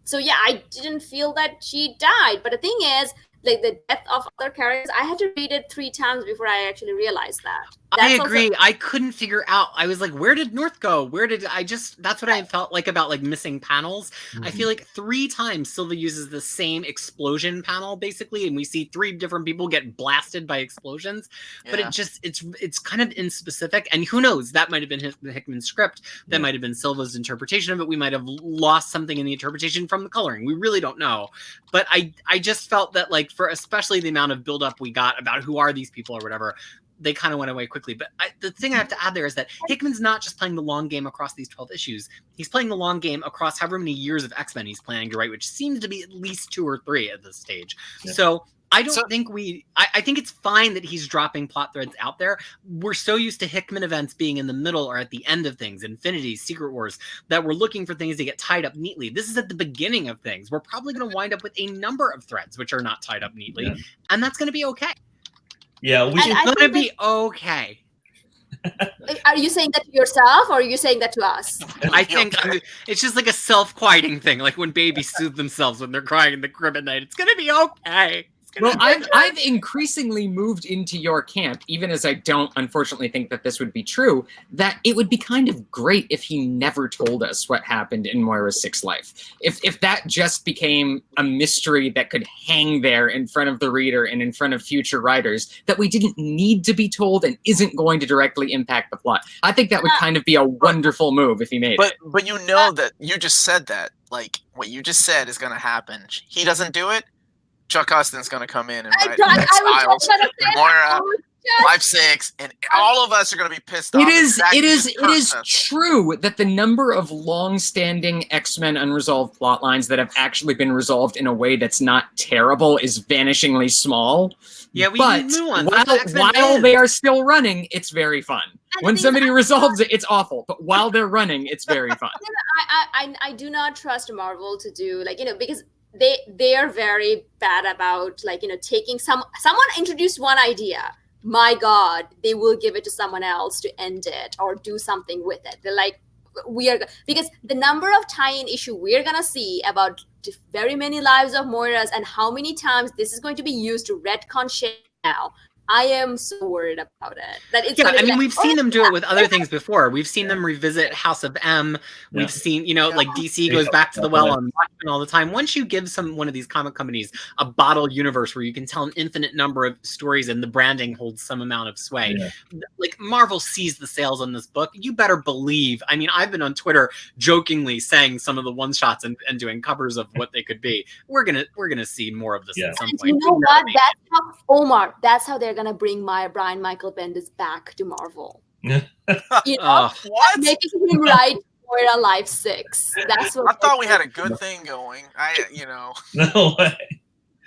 So yeah, I didn't feel that she died. But the thing is, the death of other characters, I had to read it 3 times before I actually realized that. I agree. I couldn't figure out. I was like, where did North go? That's what I felt like about missing panels. Mm-hmm. I feel like 3 times Silva uses the same explosion panel basically, and we see 3 different people get blasted by explosions. Yeah. But it's kind of inspecific, and who knows? That might have been Hickman's script. That might have been Silva's interpretation of it. We might have lost something in the interpretation from the coloring. We really don't know. But I just felt that for especially the amount of buildup we got about who are these people or whatever, they kind of went away quickly. But the thing I have to add there is that Hickman's not just playing the long game across these 12 issues. He's playing the long game across however many years of X-Men he's planning to write, which seems to be at least 2 or 3 at this stage. Yeah. So I think I think it's fine that he's dropping plot threads out there. We're so used to Hickman events being in the middle or at the end of things, Infinity, Secret Wars, that we're looking for things to get tied up neatly. This is at the beginning of things. We're probably going to wind up with a number of threads which are not tied up neatly, and that's going to be okay. Yeah, it's going to be okay. Are you saying that to yourself, or are you saying that to us? I think it's just like a self-quieting thing, like when babies soothe themselves when they're crying in the crib at night. It's going to be okay. Well, I've increasingly moved into your camp, even as I don't unfortunately think that this would be true, that it would be kind of great if he never told us what happened in Moira's 6th life. If that just became a mystery that could hang there in front of the reader and in front of future writers that we didn't need to be told and isn't going to directly impact the plot. I think that would kind of be a wonderful move if he made it. But you know that you just said that, what you just said is going to happen. He doesn't do it. Chuck Austin's going to come in and write Styles, Moira, 5-6, and all of us are going to be pissed off. It is true that the number of long-standing X-Men unresolved plot lines that have actually been resolved in a way that's not terrible is vanishingly small. Yeah, we but need new ones. while they are still running, it's very fun. When somebody resolves it, it's awful. But while they're running, it's very fun. I do not trust Marvel to do because they are very bad about taking someone introduced one idea. My God, they will give it to someone else to end it or do something with it. They're like, because the number of tie-in issue we're gonna see about very many lives of Moiras and how many times this is going to be used to retcon shit now. I am so worried about it. We've seen them do it with other things before. We've seen them revisit House of M. We've seen, DC goes back to the well on Watchmen all the time. Once you give one of these comic companies a bottle universe where you can tell an infinite number of stories and the branding holds some amount of sway, Marvel sees the sales on this book. You better believe. I mean, I've been on Twitter jokingly saying some of the one shots and doing covers of what they could be. We're gonna see more of this at some point. You know what? That's how they're gonna bring Brian Michael Bendis back to Marvel. What? Making him write Moira Life 6. That's what I thought we had a good thing going. No way.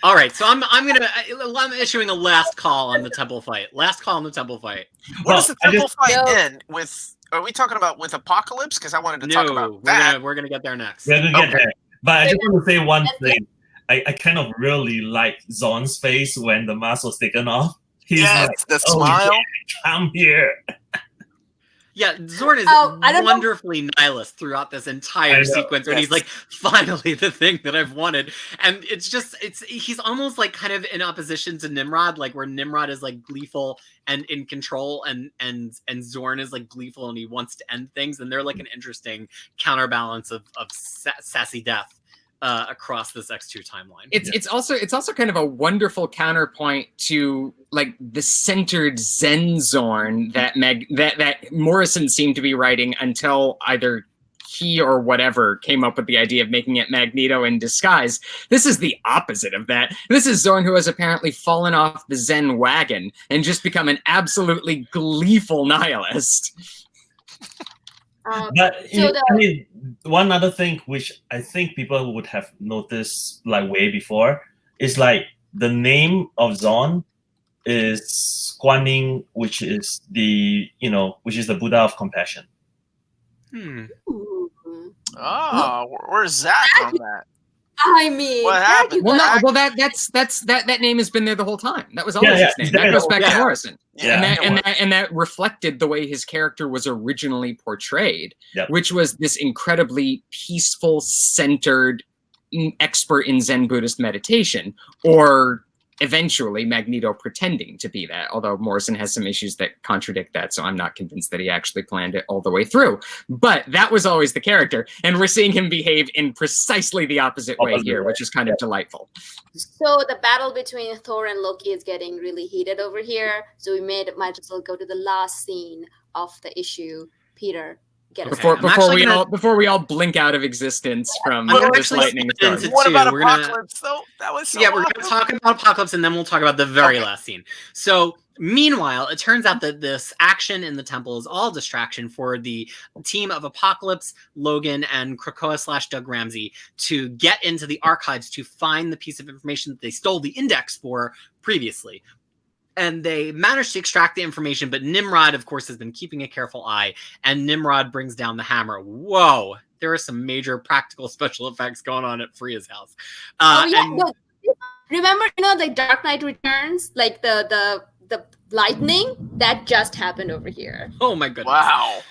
All right, so I'm issuing a last call on the temple fight. Last call on the temple fight. What does the temple fight end with? Are we talking about with Apocalypse? Because I wanted to talk about that. We're gonna get there next. We're gonna get there. But I just want to say one thing. I kind of really like Zorn's face when the mask was taken off. He's the smile. Yeah, come here. Yeah, Zorn is I don't know. wonderfully nihilist throughout this entire sequence when he's like, finally the thing that I've wanted. And he's almost like kind of in opposition to Nimrod, like where Nimrod is like gleeful and in control and Zorn is like gleeful and he wants to end things. And they're like an interesting counterbalance of sassy death across this X2 timeline. It's also kind of a wonderful counterpoint to like the centered Zen Zorn that Morrison seemed to be writing until either he or whatever came up with the idea of making it Magneto in disguise. This is the opposite of that. This is Zorn who has apparently fallen off the Zen wagon and just become an absolutely gleeful nihilist. But I mean, one other thing which I think people would have noticed like way before is like the name of Zorn is Guan Yin, which is the Buddha of compassion. Oh, where's Zach on that? I mean, what happened? That name has been there the whole time. That was always his name. That goes back to Morrison. Yeah. And that reflected the way his character was originally portrayed, which was this incredibly peaceful, centered expert in Zen Buddhist meditation, or eventually Magneto pretending to be that, although Morrison has some issues that contradict that, so I'm not convinced that he actually planned it all the way through. But that was always the character, and we're seeing him behave in precisely the opposite way here, which is kind of delightful. So the battle between Thor and Loki is getting really heated over here, so might as well go to the last scene of the issue. Peter, get us before we all blink out of existence from this lightning storm. What about Apocalypse, though? That was so we're going to talk about Apocalypse, and then we'll talk about the very last scene. So, meanwhile, it turns out that this action in the temple is all distraction for the team of Apocalypse, Logan, and Krakoa/Doug Ramsey to get into the archives to find the piece of information that they stole the index for previously. And they managed to extract the information, but Nimrod, of course, has been keeping a careful eye, and Nimrod brings down the hammer. Whoa! There are some major practical special effects going on at Freya's house. Remember, the Dark Knight Returns, like the lightning that just happened over here. Oh my goodness! Wow.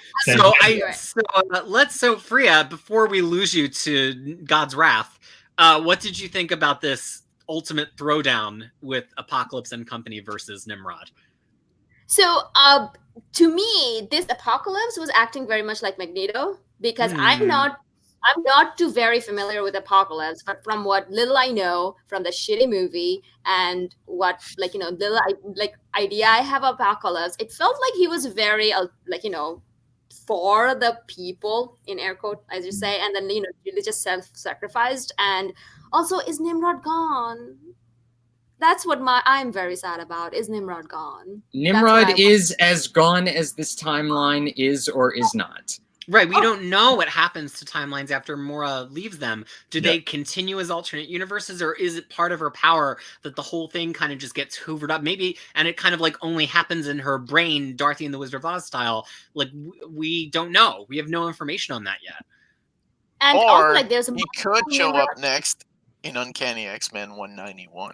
So Freya, before we lose you to God's wrath, what did you think about this ultimate throwdown with Apocalypse and company versus Nimrod? So, to me, this Apocalypse was acting very much like Magneto, because I'm not too very familiar with Apocalypse, but from what little I know from the shitty movie and what little idea I have of Apocalypse, it felt like he was very for the people, in air quote, as you say, and then really just self-sacrificed. And also, is Nimrod gone? That's what I'm very sad about. Is Nimrod gone? Nimrod is as gone as this timeline is or is not. Right, we don't know what happens to timelines after Mora leaves them. Do they continue as alternate universes, or is it part of her power that the whole thing kind of just gets hoovered up? Maybe, and it kind of like only happens in her brain, Dorothy and the Wizard of Oz style. Like, we don't know. We have no information on that yet. And or also, there's he could show up next in Uncanny X-Men 191.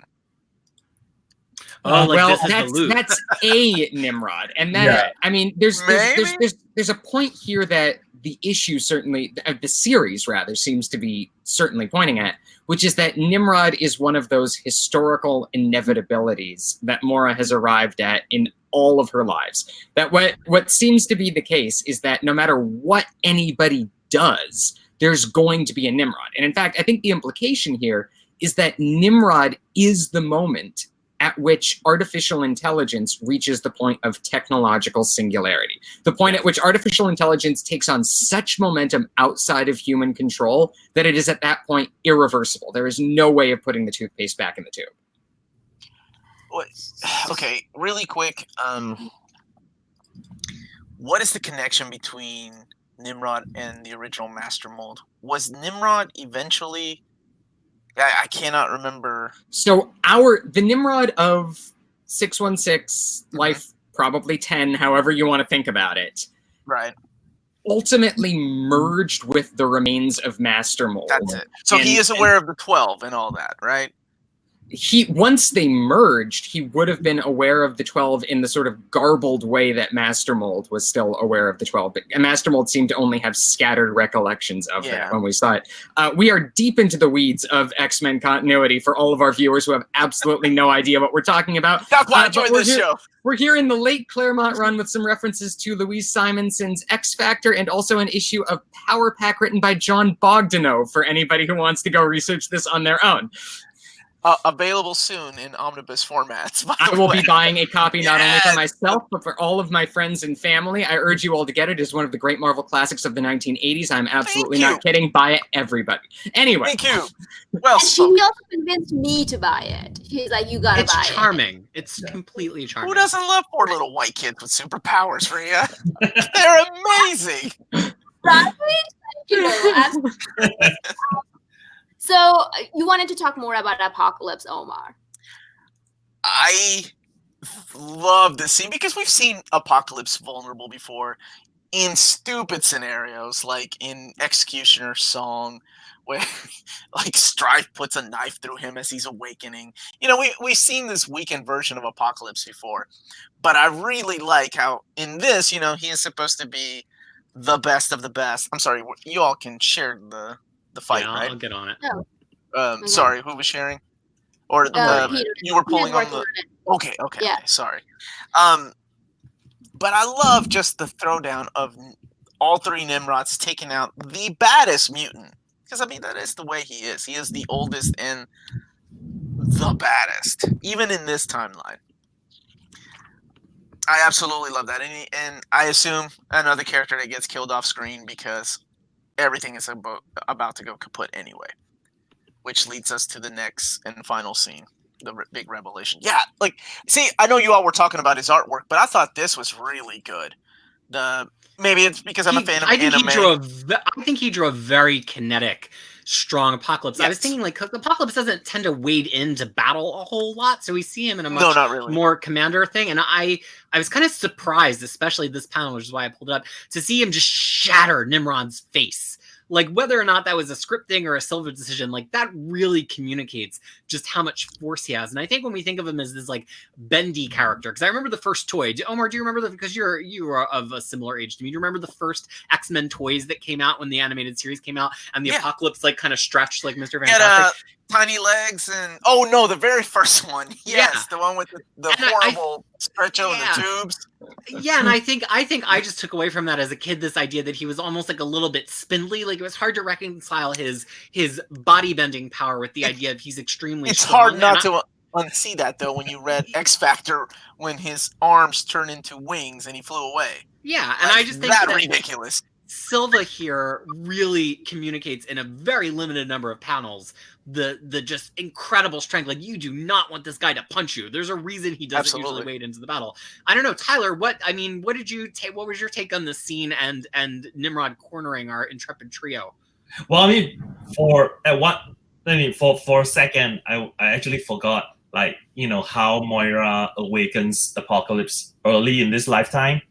That's a Nimrod, and that I mean, there's a point here that the issue the series rather seems to be certainly pointing at, which is that Nimrod is one of those historical inevitabilities that Mora has arrived at in all of her lives. That what seems to be the case is that no matter what anybody does, there's going to be a Nimrod, and in fact, I think the implication here is that Nimrod is the moment at which artificial intelligence reaches the point of technological singularity. The point at which artificial intelligence takes on such momentum outside of human control that it is at that point irreversible. There is no way of putting the toothpaste back in the tube. Okay, really quick. What is the connection between Nimrod and the original Master Mold? Was Nimrod eventually... I cannot remember. So the Nimrod of 616, Life probably 10, however you want to think about it. Right. Ultimately merged with the remains of Master Mold. That's it. So he is aware of the 12 and all that, right? once they merged, he would have been aware of the 12 in the sort of garbled way that Master Mold was still aware of the 12. But Master Mold seemed to only have scattered recollections of that when we saw it. We are deep into the weeds of X-Men continuity for all of our viewers who have absolutely no idea what we're talking about. That's why I enjoyed this show. We're here in the late Claremont run with some references to Louise Simonson's X Factor and also an issue of Power Pack written by John Bogdanove for anybody who wants to go research this on their own. Available soon in omnibus formats. I will be buying a copy not only for myself, but for all of my friends and family. I urge you all to get it. It is one of the great Marvel classics of the 1980s. I'm absolutely not kidding. Buy it, everybody. Anyway. Thank you. Well, and she also convinced me to buy it. She's like, you gotta buy it. It's charming. It's completely charming. Who doesn't love poor little white kids with superpowers, Rhea? They're amazing. Right? You know, so you wanted to talk more about Apocalypse, Omar. I love this scene because we've seen Apocalypse vulnerable before in stupid scenarios, like in Executioner's Song, where like Strife puts a knife through him as he's awakening. You know, we've seen this weakened version of Apocalypse before, but I really like how in this, you know, he is supposed to be the best of the best. I'm sorry, you all can share the fight, right? I'll get on it. No. Sorry, who was sharing? Or you were pulling on the. Okay, yeah. Sorry. But I love just the throwdown of all three Nimrods taking out the baddest mutant. Because I mean that is the way he is. He is the oldest and the baddest, even in this timeline. I absolutely love that, and I assume another character that gets killed off screen because everything is about to go kaput anyway, which leads us to the next and final scene, the big revelation. Yeah, like, see, I know you all were talking about his artwork, but I thought this was really good. Maybe it's because I'm a fan of anime. I think he drew a very kinetic, strong Apocalypse. Yes. I was thinking, like, Apocalypse doesn't tend to wade into battle a whole lot, so we see him in a much not really. more commander thing. And I was kind of surprised, especially this panel, which is why I pulled it up, to see him just shatter Nimrod's face. Like, whether or not that was a script thing or a Silver decision, like, that really communicates just how much force he has. And I think when we think of him as this, like, bendy character, because I remember the first toy. Omar, do you remember because you were of a similar age to me. Do you remember the first X-Men toys that came out when the animated series came out and the Apocalypse, like, kind of stretched like Mr. Fantastic? Tiny legs and the very first one. Yes, the one with the horrible stretch over the tubes. Yeah, and I think I just took away from that as a kid this idea that he was almost like a little bit spindly. Like, it was hard to reconcile his body bending power with the idea of he's extremely It's strong. hard not to unsee that though when you read X Factor when his arms turned into wings and he flew away. Yeah, and I just think that's ridiculous. Silva here really communicates in a very limited number of panels the just incredible strength. Like, you do not want this guy to punch you. There's a reason he doesn't usually wade into the battle. I don't know, Tyler. What did you take? What was your take on this scene and Nimrod cornering our intrepid trio? Well, I mean, for a second, I actually forgot, like, you know, how Moira awakens Apocalypse early in this lifetime,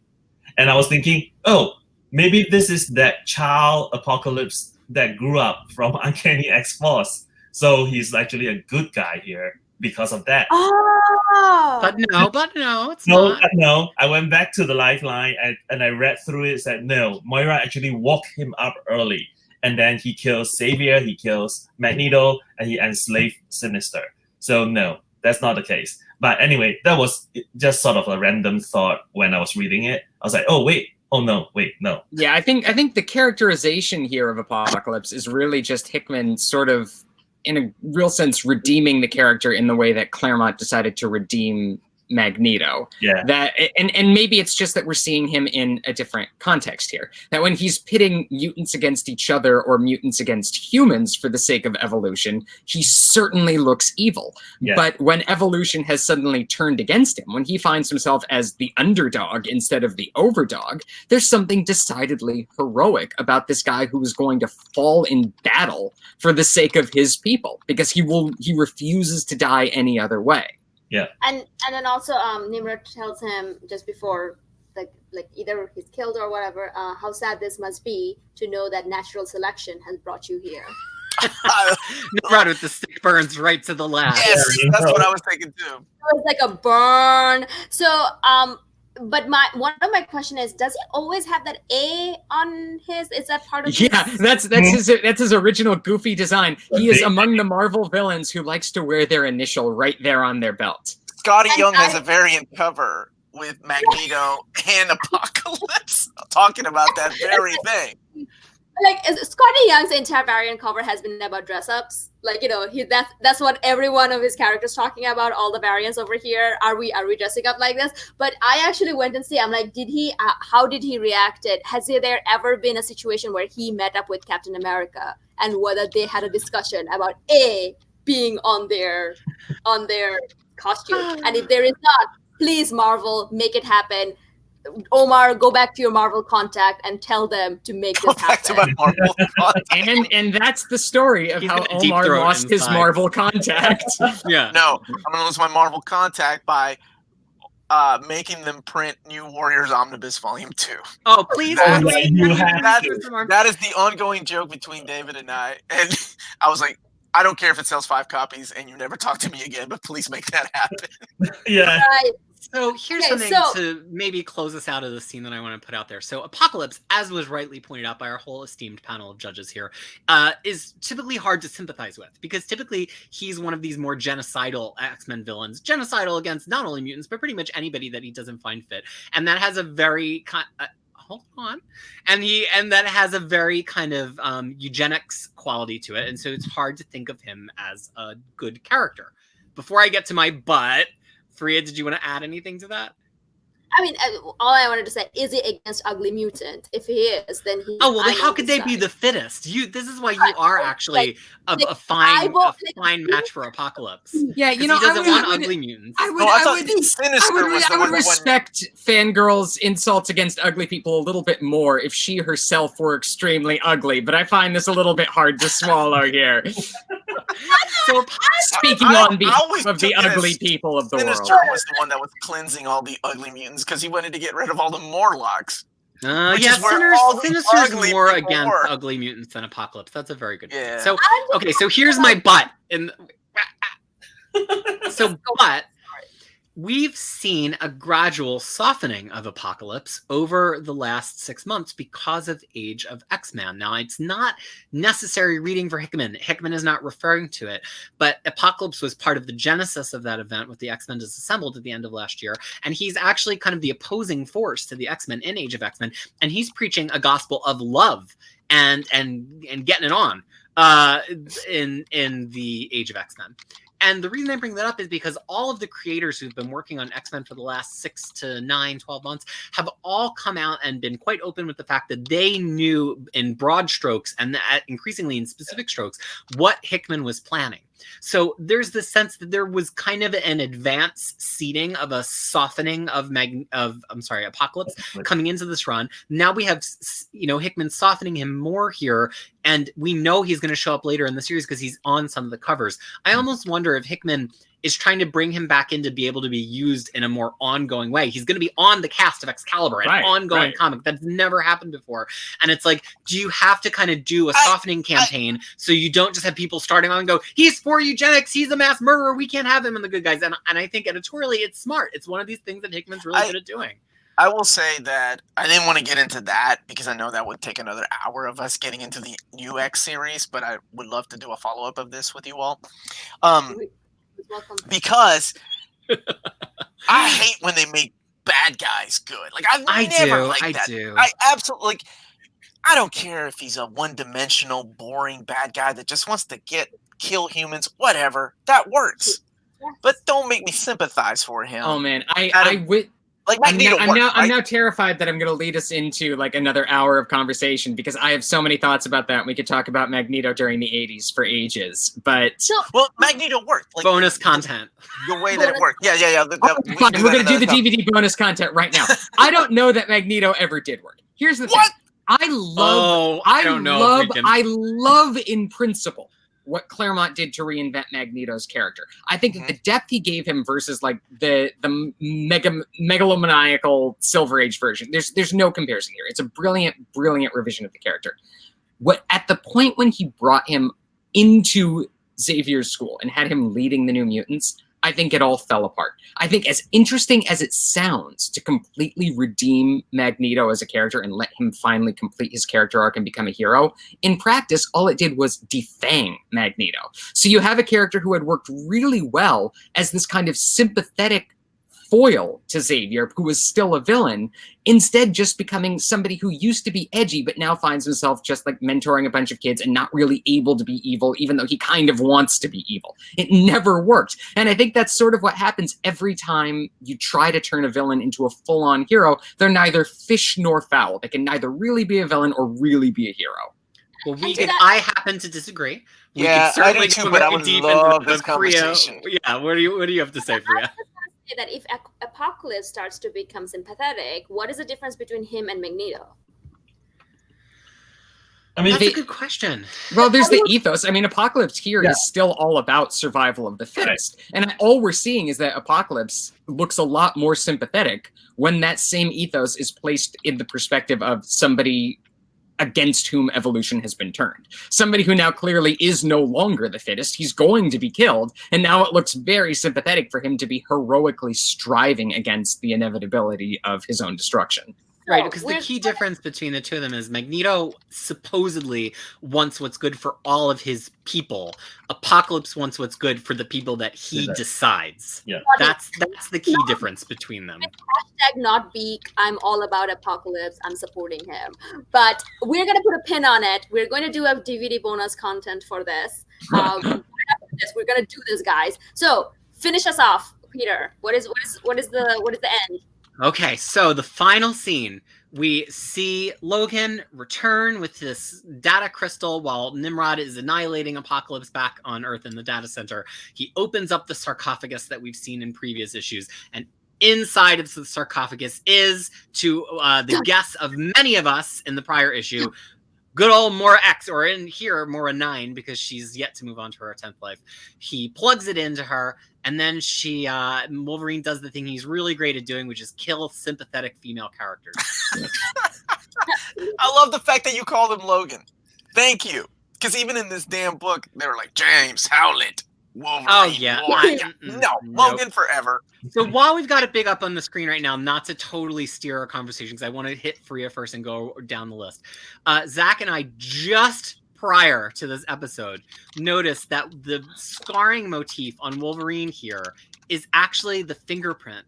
and I was thinking, oh, maybe this is that child Apocalypse that grew up from Uncanny X-Force. So he's actually a good guy here because of that. Oh! But no, it's not. No, I went back to the Lifeline and I read through it. Said no, Moira actually woke him up early, and then he kills Xavier, he kills Magneto, and he enslaved Sinister. So no, that's not the case. But anyway, that was just sort of a random thought when I was reading it. I was like, oh wait. Oh no! Wait, no. Yeah, I think the characterization here of Apocalypse is really just Hickman sort of, in a real sense, redeeming the character in the way that Claremont decided to redeem Magneto. Yeah. And maybe it's just that we're seeing him in a different context here. That when he's pitting mutants against each other or mutants against humans for the sake of evolution, he certainly looks evil. Yeah. But when evolution has suddenly turned against him, when he finds himself as the underdog instead of the overdog, there's something decidedly heroic about this guy who is going to fall in battle for the sake of his people, because he refuses to die any other way. Yeah, and then also Nimrod tells him just before, like either he's killed or whatever, how sad this must be to know that natural selection has brought you here. Nimrod with the stick burns right to the left. Yes, that's what I was thinking too. It was like a burn. So, but one of my question is, does he always have that A on his? Is that part of? Yeah, his? that's his original goofy design. He is among the Marvel villains who likes to wear their initial right there on their belt. Scotty Young has a variant cover with Magneto and Apocalypse talking about that very thing. Like Scotty Young's entire variant cover has been about dress ups. Like, you know, that's what every one of his characters talking about. All the variants over here. Are we dressing up like this? But I actually went and see. I'm like, how did he react it? Has there ever been a situation where he met up with Captain America and whether they had a discussion about A being on their costume? And if there is not, please Marvel, make it happen. Omar, go back to your Marvel contact and tell them to make this happen. Back to my Marvel contact. And that's the story of how Omar lost his Marvel contact. Yeah. No, I'm gonna lose my Marvel contact by making them print New Warriors Omnibus Volume 2. Oh, please! That is the ongoing joke between David and I. And I was like, I don't care if it sells 5 copies and you never talk to me again, but please make that happen. Yeah. Right. So here's something to maybe close us out of the scene that I want to put out there. So Apocalypse, as was rightly pointed out by our whole esteemed panel of judges here, is typically hard to sympathize with because typically he's one of these more genocidal X-Men villains, genocidal against not only mutants, but pretty much anybody that he doesn't find fit. And that has a very that has a very kind of eugenics quality to it. And so it's hard to think of him as a good character. Before I get to my butt, Freya, did you want to add anything to that? I mean, all I wanted to say, is he against Ugly Mutant? If he is, then he... Oh, well, then how could they be the fittest? This is why you are actually a fine match for Apocalypse. Yeah, you know, he doesn't want Ugly Mutants. I would respect Fangirl's insults against ugly people a little bit more if she herself were extremely ugly, but I find this a little bit hard to swallow here. So, speaking on behalf of the ugly people of the world. Sinister was the one that was cleansing all the ugly mutants because he wanted to get rid of all the Morlocks. Sinister's more against ugly mutants than Apocalypse. That's a very good point. So, okay, so here's my butt. But we've seen a gradual softening of Apocalypse over the last 6 months because of Age of X-Men. Now, it's not necessary reading for Hickman. Hickman is not referring to it, but Apocalypse was part of the genesis of that event with the X-Men disassembled at the end of last year, and he's actually kind of the opposing force to the X-Men in Age of X-Men, and he's preaching a gospel of love and getting it on in the Age of X-Men. And the reason I bring that up is because all of the creators who've been working on X-Men for the last 6 to 9, 12 months have all come out and been quite open with the fact that they knew in broad strokes and increasingly in specific strokes what Hickman was planning. So there's the sense that there was kind of an advance seeding of a softening of Apocalypse coming into this run. Now we have, Hickman softening him more here, and we know he's going to show up later in the series because he's on some of the covers. I almost wonder if Hickman is trying to bring him back in to be able to be used in a more ongoing way. He's going to be on the cast of Excalibur, an ongoing comic that's never happened before. And it's like, do you have to kind of do a softening campaign so you don't just have people starting on and go, he's for eugenics, he's a mass murderer, we can't have him in the good guys. And I think editorially it's smart. It's one of these things that Hickman's really good at doing. I will say that I didn't want to get into that because I know that would take another hour of us getting into the new X series, but I would love to do a follow-up of this with you all. Because I hate when they make bad guys good. Like I absolutely I don't care if he's a one-dimensional, boring bad guy that just wants to kill humans. Whatever, that works. But don't make me sympathize for him. Oh man, I would. Like I'm now terrified that I'm going to lead us into like another hour of conversation because I have so many thoughts about that. We could talk about Magneto during the 80s for ages, but Magneto worked. Like, bonus content. The way that it worked. Yeah. Fine, we're going to do the DVD bonus content right now. I don't know that Magneto ever did work. Here's the thing. I love in principle what Claremont did to reinvent Magneto's character. I think that the depth he gave him versus like the megalomaniacal Silver Age version, there's no comparison here. It's a brilliant revision of the character. At the point when he brought him into Xavier's school and had him leading the New Mutants, I think it all fell apart. I think as interesting as it sounds to completely redeem Magneto as a character and let him finally complete his character arc and become a hero, in practice, all it did was defang Magneto. So you have a character who had worked really well as this kind of sympathetic foil to Xavier, who was still a villain, instead just becoming somebody who used to be edgy, but now finds himself just like mentoring a bunch of kids and not really able to be evil, even though he kind of wants to be evil. It never worked. And I think that's sort of what happens every time you try to turn a villain into a full-on hero. They're neither fish nor fowl. They can neither really be a villain or really be a hero. Well, I happen to disagree. Yeah, I do too, but I would love this conversation. Yeah, what do you have to say, Freya? That if Apocalypse starts to become sympathetic, what is the difference between him and Magneto? I mean, that's a good question. Well, there's the ethos. I mean, Apocalypse here is still all about survival of the fittest. Right. And all we're seeing is that Apocalypse looks a lot more sympathetic when that same ethos is placed in the perspective of somebody against whom evolution has been turned. Somebody who now clearly is no longer the fittest. He's going to be killed. And now it looks very sympathetic for him to be heroically striving against the inevitability of his own destruction. Right, because the key difference between the two of them is Magneto supposedly wants what's good for all of his people. Apocalypse wants what's good for the people that he decides. Yeah, that's the key difference between them. Hashtag not beak. I'm all about Apocalypse. I'm supporting him. But we're gonna put a pin on it. We're going to do a DVD bonus content for this. We're gonna do this, guys. So finish us off, Peter. What is the end? Okay, so the final scene, we see Logan return with this data crystal while Nimrod is annihilating Apocalypse back on Earth in the data center. He opens up the sarcophagus that we've seen in previous issues, and inside of the sarcophagus is, to the guess of many of us in the prior issue, good old Mora X, or in here, Mora 9, because she's yet to move on to her 10th life. He plugs it into her, and then Wolverine does the thing he's really great at doing, which is kill sympathetic female characters. I love the fact that you called him Logan. Thank you. Because even in this damn book, they were like, James Howlett, Wolverine. Oh, yeah. Logan forever. So while we've got it big up on the screen right now, not to totally steer our conversation, because I want to hit Freya first and go down the list. Zach and I just prior to this episode noticed that the scarring motif on Wolverine here is actually the fingerprint.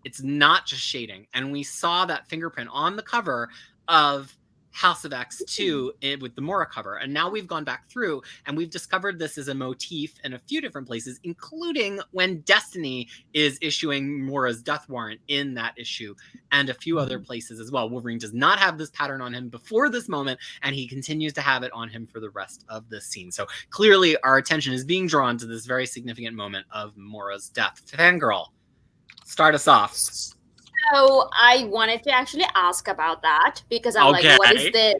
It's not just shading. And we saw that fingerprint on the cover of House of X2 with the Mora cover. And now we've gone back through and we've discovered this as a motif in a few different places, including when Destiny is issuing Mora's death warrant in that issue and a few other places as well. Wolverine does not have this pattern on him before this moment, and he continues to have it on him for the rest of this scene. So clearly our attention is being drawn to this very significant moment of Mora's death. Fangirl, start us off. So I wanted to actually ask about that because I'm like, what is this?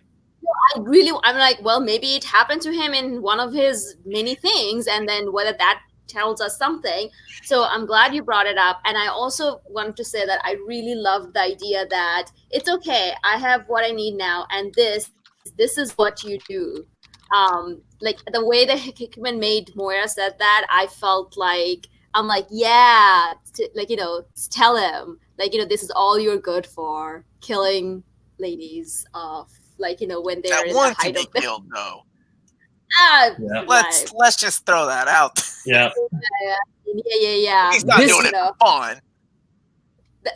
I'm like, well, maybe it happened to him in one of his many things, and then whether that tells us something. So I'm glad you brought it up. And I also want to say that I really love the idea that it's okay, I have what I need now, and this is what you do. Like the way that Hickman made Moira said that, I felt like, I'm like, yeah, tell him, this is all you're good for, killing ladies off, when they're that in one the height to of be killed, though. Yeah. Let's just throw that out. Yeah. Yeah. He's not doing it for fun.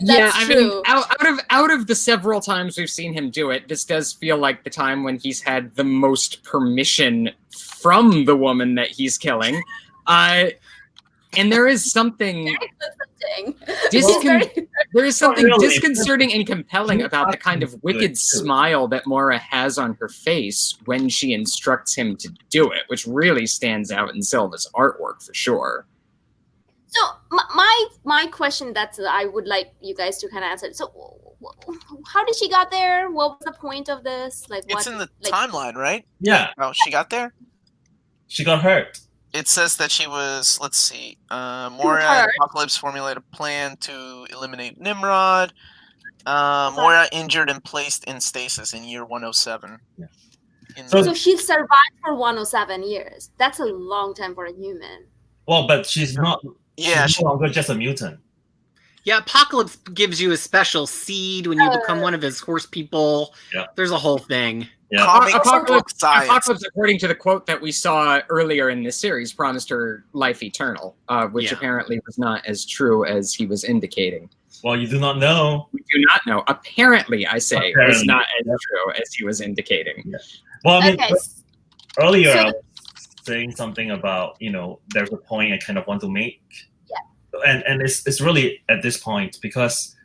That's true. Mean, out of the several times we've seen him do it, this does feel like the time when he's had the most permission from the woman that he's killing. And there is something disconcerting and compelling about the kind of wicked smile that Mora has on her face when she instructs him to do it, which really stands out in Silva's artwork for sure. So my question that I would like you guys to kind of answer. So how did she got there? What was the point of this? It's in the timeline, right? Yeah. Oh, she got there? She got hurt. It says that she was, let's see, Moira and Apocalypse formulate a plan to eliminate Nimrod. Moira injured and placed in stasis in year 107. Yeah. So she survived for 107 years. That's a long time for a human. Well, but she's not. Yeah, she's no longer just a mutant. Yeah, Apocalypse gives you a special seed when you become one of his horse people. Yeah. There's a whole thing. Yeah. Apocalypse, according to the quote that we saw earlier in this series, promised her life eternal, which apparently was not as true as he was indicating. Well, you do not know. We do not know. Apparently, I say, was not as true as he was indicating. Yeah. Well, I mean, earlier So- I was saying something about, there's a point I kind of want to make. And it's really at this point because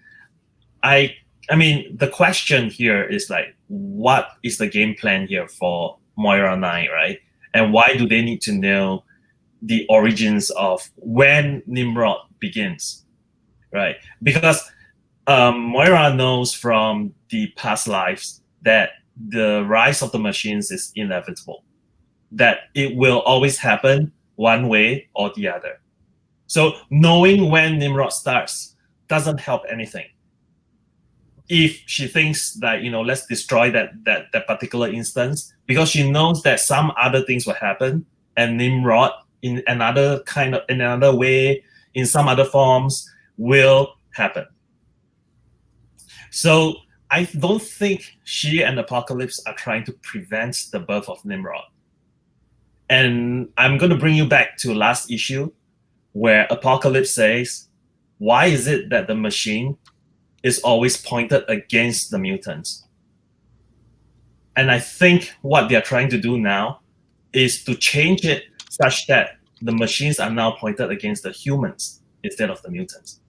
I mean the question here is like, what is the game plan here for Moira 9, right? And why do they need to know the origins of when Nimrod begins, right? Because Moira knows from the past lives that the rise of the machines is inevitable, that it will always happen one way or the other. So knowing when Nimrod starts doesn't help anything. If she thinks that, let's destroy that particular instance, because she knows that some other things will happen, and Nimrod in another way, in some other forms, will happen. So I don't think she and Apocalypse are trying to prevent the birth of Nimrod. And I'm going to bring you back to last issue, where Apocalypse says, why is it that the machine is always pointed against the mutants? And I think what they're trying to do now is to change it such that the machines are now pointed against the humans instead of the mutants,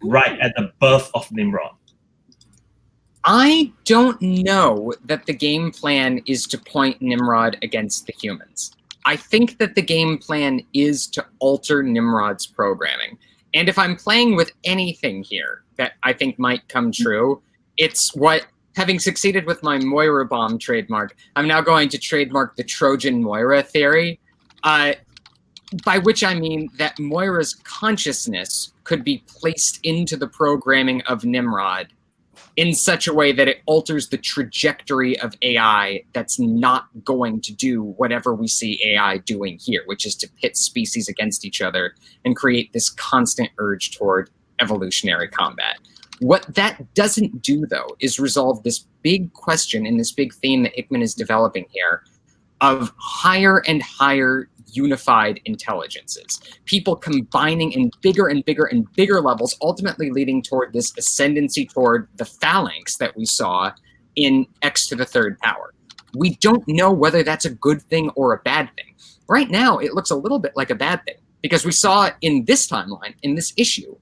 right at the birth of Nimrod. I don't know that the game plan is to point Nimrod against the humans. I think that the game plan is to alter Nimrod's programming. And if I'm playing with anything here that I think might come true, it's what, having succeeded with my Moira bomb trademark, I'm now going to trademark the Trojan Moira theory, by which I mean that Moira's consciousness could be placed into the programming of Nimrod in such a way that it alters the trajectory of AI that's not going to do whatever we see AI doing here, which is to pit species against each other and create this constant urge toward evolutionary combat. What that doesn't do, though, is resolve this big question and this big theme that Hickman is developing here of higher and higher unified intelligences, people combining in bigger and bigger and bigger levels, ultimately leading toward this ascendancy toward the phalanx that we saw in X to the third power. We don't know whether that's a good thing or a bad thing. Right now, it looks a little bit like a bad thing, because we saw in this timeline, in this issue,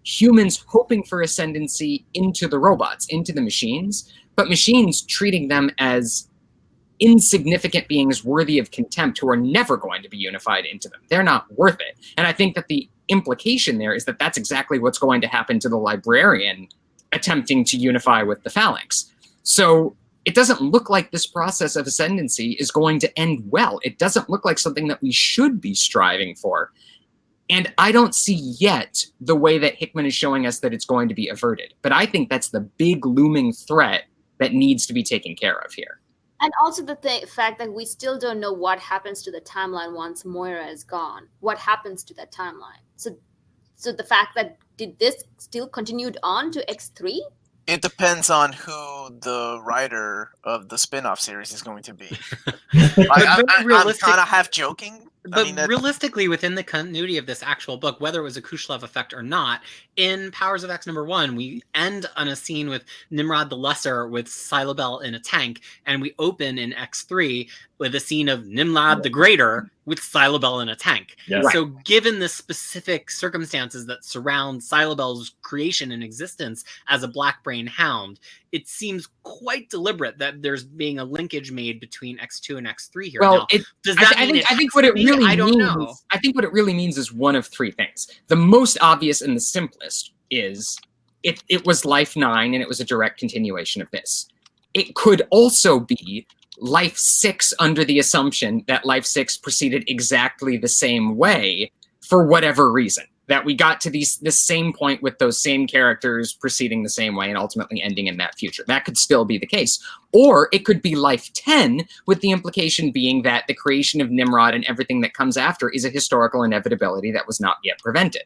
humans hoping for ascendancy into the robots, into the machines, but machines treating them as insignificant beings worthy of contempt who are never going to be unified into them. They're not worth it. And I think that the implication there is that that's exactly what's going to happen to the librarian attempting to unify with the phalanx. So it doesn't look like this process of ascendancy is going to end well. It doesn't look like something that we should be striving for. And I don't see yet the way that Hickman is showing us that it's going to be averted. But I think that's the big looming threat that needs to be taken care of here. And also the fact that we still don't know what happens to the timeline once Moira is gone. What happens to that timeline? So the fact that did this still continued on to X3? It depends on who the writer of the spin-off series is going to be. I'm kind of half joking. But realistically, within the continuity of this actual book, whether it was a Kushlov effect or not, in Powers of X #1, we end on a scene with Nimrod the Lesser with Silabel in a tank, and we open in X3 with a scene of Nimrod the Greater with Silabel in a tank. Yes. So given the specific circumstances that surround Silabel's creation and existence as a black brain hound, it seems quite deliberate that there's being a linkage made between X2 and X3 here. Well, now, does that I think what it really means is one of three things. The most obvious and the simplest is it was Life 9 and it was a direct continuation of this. It could also be Life 6 under the assumption that Life 6 proceeded exactly the same way for whatever reason. that we got to this same point with those same characters proceeding the same way and ultimately ending in that future. That could still be the case. Or it could be Life 10, with the implication being that the creation of Nimrod and everything that comes after is a historical inevitability that was not yet prevented.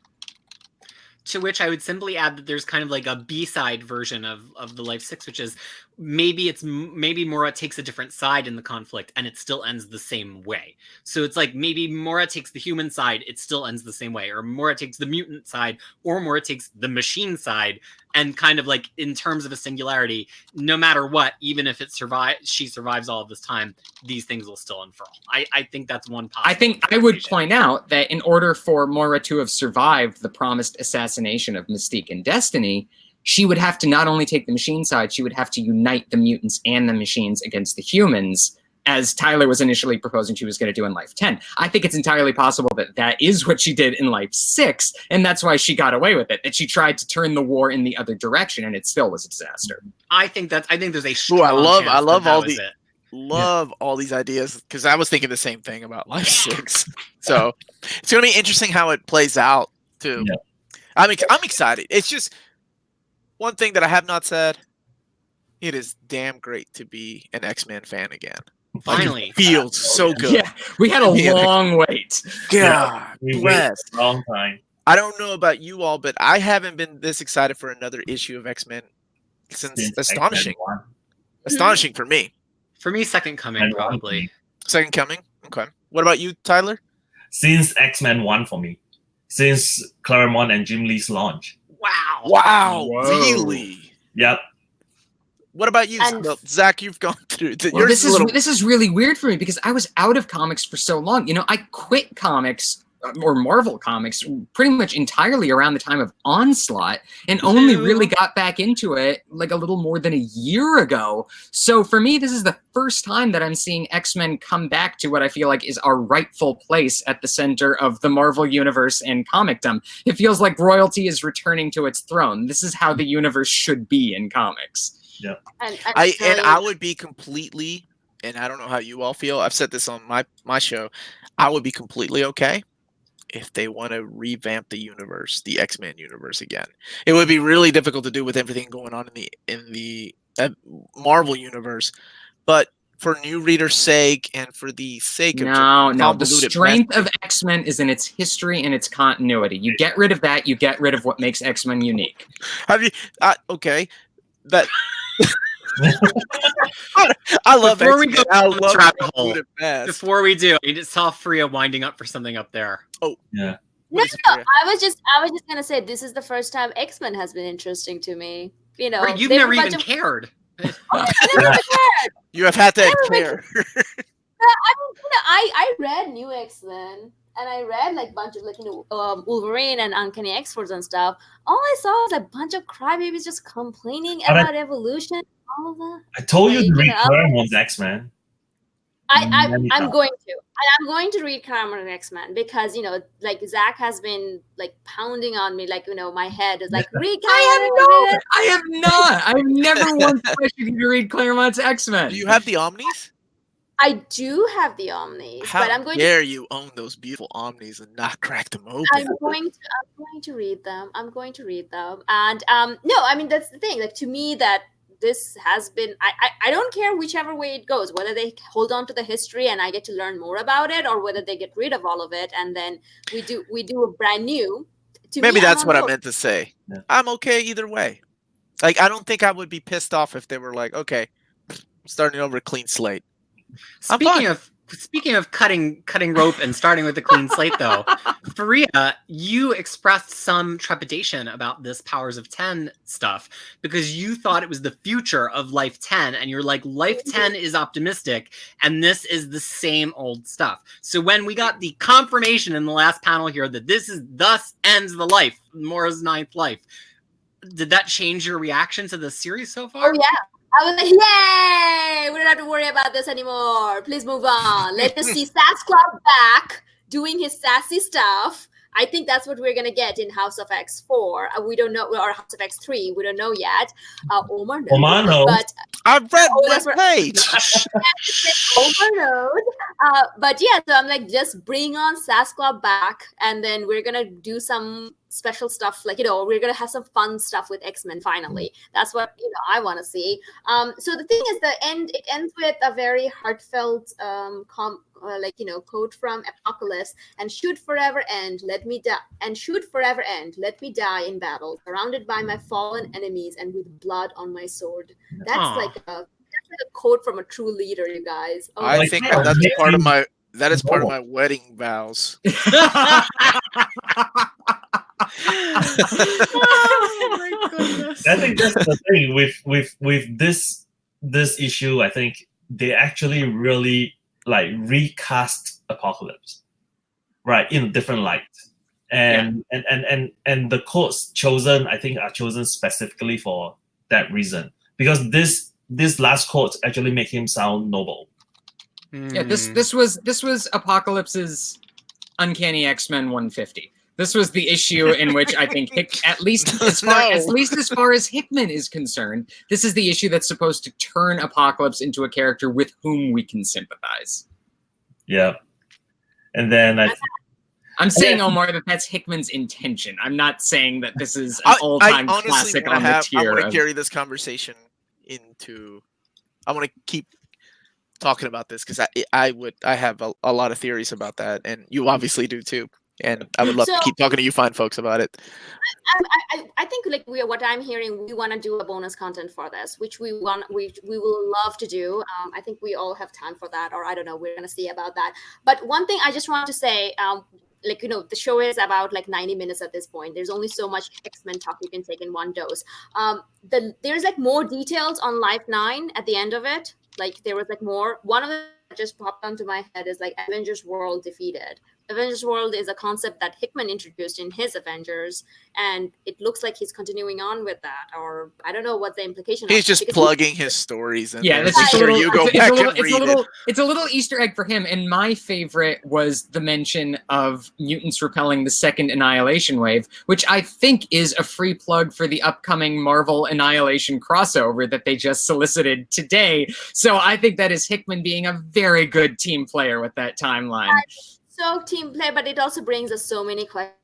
To which I would simply add that there's kind of like a B-side version of the Life 6, which is maybe Mora takes a different side in the conflict and it still ends the same way. So it's like maybe Mora takes the human side, it still ends the same way, or Mora takes the mutant side, or Mora takes the machine side, and kind of like in terms of a singularity, no matter what, even if she survives all of this time, these things will still unfurl. I think that's one possible. I think I would point out that in order for Mora to have survived the promised assassination of Mystique and Destiny, she would have to not only take the machine side, she would have to unite the mutants and the machines against the humans, as Tyler was initially proposing she was going to do in Life 10. I think it's entirely possible that that is what she did in Life 6, and that's why she got away with it, that she tried to turn the war in the other direction, and it still was a disaster. I think there's a strong I love all all these ideas, because I was thinking the same thing about Life 6. So it's going to be interesting how it plays out, too. Yeah. I'm excited. It's just one thing that I have not said. It is damn great to be an X-Men fan again. Finally. It feels so good. Yeah, we had a long wait. God bless. Long time. I don't know about you all, but I haven't been this excited for another issue of X-Men since Astonishing. Astonishing for me. For me, Second Coming, probably. Second Coming? Okay. What about you, Tyler? Since X-Men 1 for me. Since Claremont and Jim Lee's launch. Wow. Whoa. Really? Yep. What about you, Zach? You've gone through. This is really weird for me because I was out of comics for so long. You know, I quit comics or Marvel comics pretty much entirely around the time of Onslaught, and only really got back into it like a little more than a year ago. So for me, this is the first time that I'm seeing X-Men come back to what I feel like is our rightful place at the center of the Marvel universe and comicdom. It feels like royalty is returning to its throne. This is how the universe should be in comics. Yeah. I would be completely, and I don't know how you all feel, I've said this on my show, I would be completely okay if they want to revamp the universe, the X-Men universe again. It would be really difficult to do with everything going on in the Marvel universe, but for new readers' sake and for the sake of the strength of X-Men is in its history and its continuity. You get rid of that, you get rid of what makes X-Men unique. Have you? Okay, that. I love Before we go down the rabbit hole, before we do, I just saw Freya winding up for something up there. Oh yeah. No, I was just gonna say this is the first time X-Men has been interesting to me. You know, you've never even cared. I never cared. You have had to care. I read New X-Men. And I read like a bunch of Wolverine and Uncanny X-Force and stuff. All I saw was a bunch of crybabies just complaining about evolution. All of that. I told you to read Claremont's X-Men. I'm going to. I'm going to read Claremont X-Men because like Zach has been like pounding on me, like my head is like read. I have not. I've never once questioned you to read Claremont's X-Men. Do you have the Omnis? I do have the Omnis, but I'm going dare you own those beautiful Omnis and not crack them open? I'm going to read them. I'm going to read them. And no, I mean that's the thing. Like to me, that this has been. I don't care whichever way it goes. Whether they hold on to the history and I get to learn more about it, or whether they get rid of all of it and then we do a brand new. Maybe that's what I meant to say. Yeah. I'm okay either way. Like I don't think I would be pissed off if they were like, okay, starting over, clean slate. Speaking of cutting rope and starting with a clean slate, though, Faria, you expressed some trepidation about this Powers of 10 stuff because you thought it was the future of Life 10, and you're like, Life 10 is optimistic, and this is the same old stuff. So when we got the confirmation in the last panel here that thus ends the life, Mora's 9th life, did that change your reaction to the series so far? Oh, yeah. I was like, yay! We don't have to worry about this anymore. Please move on. Let us see Sass Club back doing his sassy stuff. I think that's what we're gonna get in House of X4. We don't know, or House of X3. We don't know yet. Omar knows, Omar knows. but I've read that's one what- page. Omar knows. But yeah, so I'm like, just bring on Sasquatch back, and then we're gonna do some special stuff. Like, we're gonna have some fun stuff with X-Men. Finally, that's what I want to see. So the thing is, it ends with a very heartfelt quote from Apocalypse: and should forever end, let me die. And should forever end, let me die in battle, surrounded by my fallen enemies and with blood on my sword. That's like a quote from a true leader, you guys. Oh, I my think God. that's part of my wedding vows. Oh my goodness. I think that's the thing with this issue. I think they actually really recast Apocalypse, right, in a different light, and the quotes chosen, I think, are chosen specifically for that reason, because this last quote actually make him sound noble. Yeah, this was Apocalypse's Uncanny X-Men 150. This was the issue in which I think at least as far as Hickman is concerned, this is the issue that's supposed to turn Apocalypse into a character with whom we can sympathize. Yeah, and then I'm saying, Omar, that's Hickman's intention. I'm not saying that this is an all-time classic on the tier. I want to carry this conversation into. I want to keep talking about this because I have a lot of theories about that, and you obviously do too. And I would love to keep talking to you fine folks about it. I think what I'm hearing, we want to do a bonus content for this, which we will love to do. I think we all have time for that, or I don't know, we're gonna see about that. But one thing I just want to say, the show is about 90 minutes at this point. There's only so much X-Men talk you can take in one dose. There's more details on Life 9 at the end of it. There was more. One of them that just popped onto my head is Avengers World defeated. Avengers World is a concept that Hickman introduced in his Avengers, and it looks like he's continuing on with that, or I don't know what the implication. He's just plugging his stories, and yeah, that's sure you go back and read it. It's a little Easter egg for him. And my favorite was the mention of mutants repelling the second Annihilation wave, which I think is a free plug for the upcoming Marvel Annihilation crossover that they just solicited today. So I think that is Hickman being a very good team player with that timeline. So team play, but it also brings us so many questions.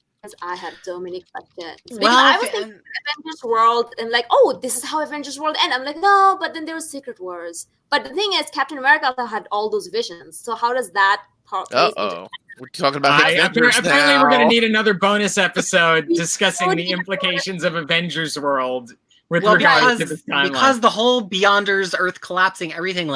I had so many questions. Because Well, I was thinking Avengers World and this is how Avengers World end. I'm like, no, but then there was Secret Wars. But the thing is, Captain America also had all those visions. So how does that part? We're talking about apparently we're going to need another bonus episode discussing the implications of Avengers World. Regards to this timeline. Because the whole Beyonders, Earth collapsing, everything,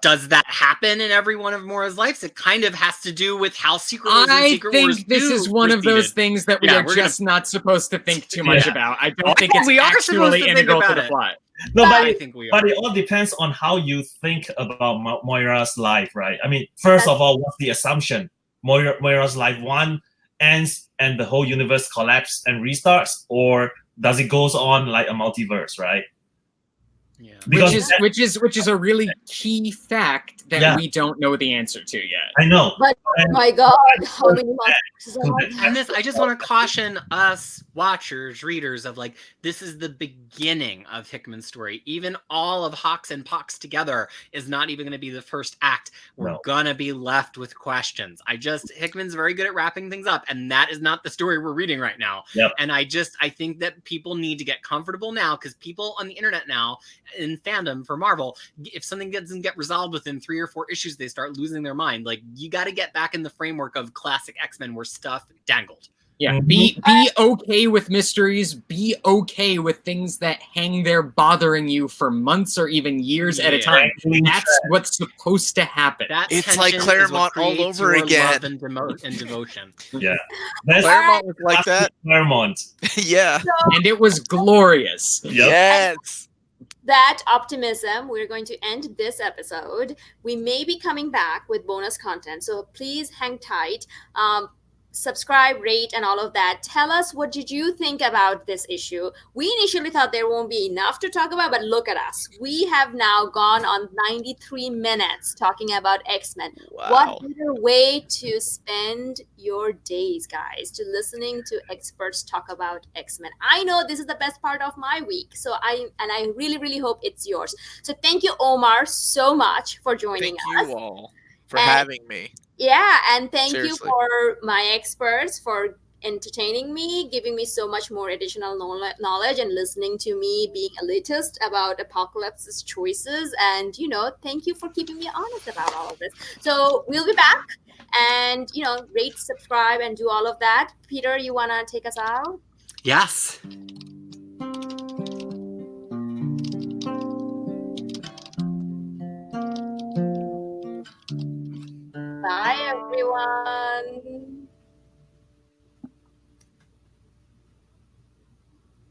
does that happen in every one of Moira's lives? It kind of has to do with how Secret Wars and Secret Wars 2 this is one of those things that we are just not supposed to think too much about. I don't think it's actually integral to the plot. No, but I think we are. But it all depends on how you think about Moira's life, right? I mean, first of all, what's the assumption? Moira's life 1 ends and the whole universe collapses and restarts, or does it goes on like a multiverse, right? Yeah. Which is a really key fact that we don't know the answer to yet. I know. But my God, how many months? And I just want to caution us watchers, readers of this is the beginning of Hickman's story. Even all of Hawks and Pox together is not even going to be the first act. We're gonna be left with questions. Hickman's very good at wrapping things up, and that is not the story we're reading right now. Yep. And I think that people need to get comfortable now, because people on the internet now in fandom for Marvel, if something doesn't get resolved within 3 or 4 issues, they start losing their mind. You got to get back in the framework of classic X-Men where stuff dangled. Yeah, be okay with mysteries. Be okay with things that hang there bothering you for months or even years at a time. That's what's supposed to happen. It's like Claremont all over again. Love and devotion. Yeah, Claremont was like that. Claremont. Yeah, and it was glorious. Yep. Yes. That optimism, we're going to end this episode. We may be coming back with bonus content, so please hang tight. subscribe, rate, and all of that. Tell us, what did you think about this issue? We initially thought there won't be enough to talk about, but look at us. We have now gone on 93 minutes talking about X-Men. Wow. What better way to spend your days, guys, to listening to experts talk about X-Men? I know this is the best part of my week, so I really, really hope it's yours. So thank you, Omar, so much for joining Thank us. you all for And- having me. Yeah, and thank Seriously. you for my experts for entertaining me, giving me so much more additional knowledge, and listening to me being elitist about Apocalypse's choices. And, thank you for keeping me honest about all of this. So we'll be back and, rate, subscribe, and do all of that. Peter, you want to take us out? Yes. Bye, everyone.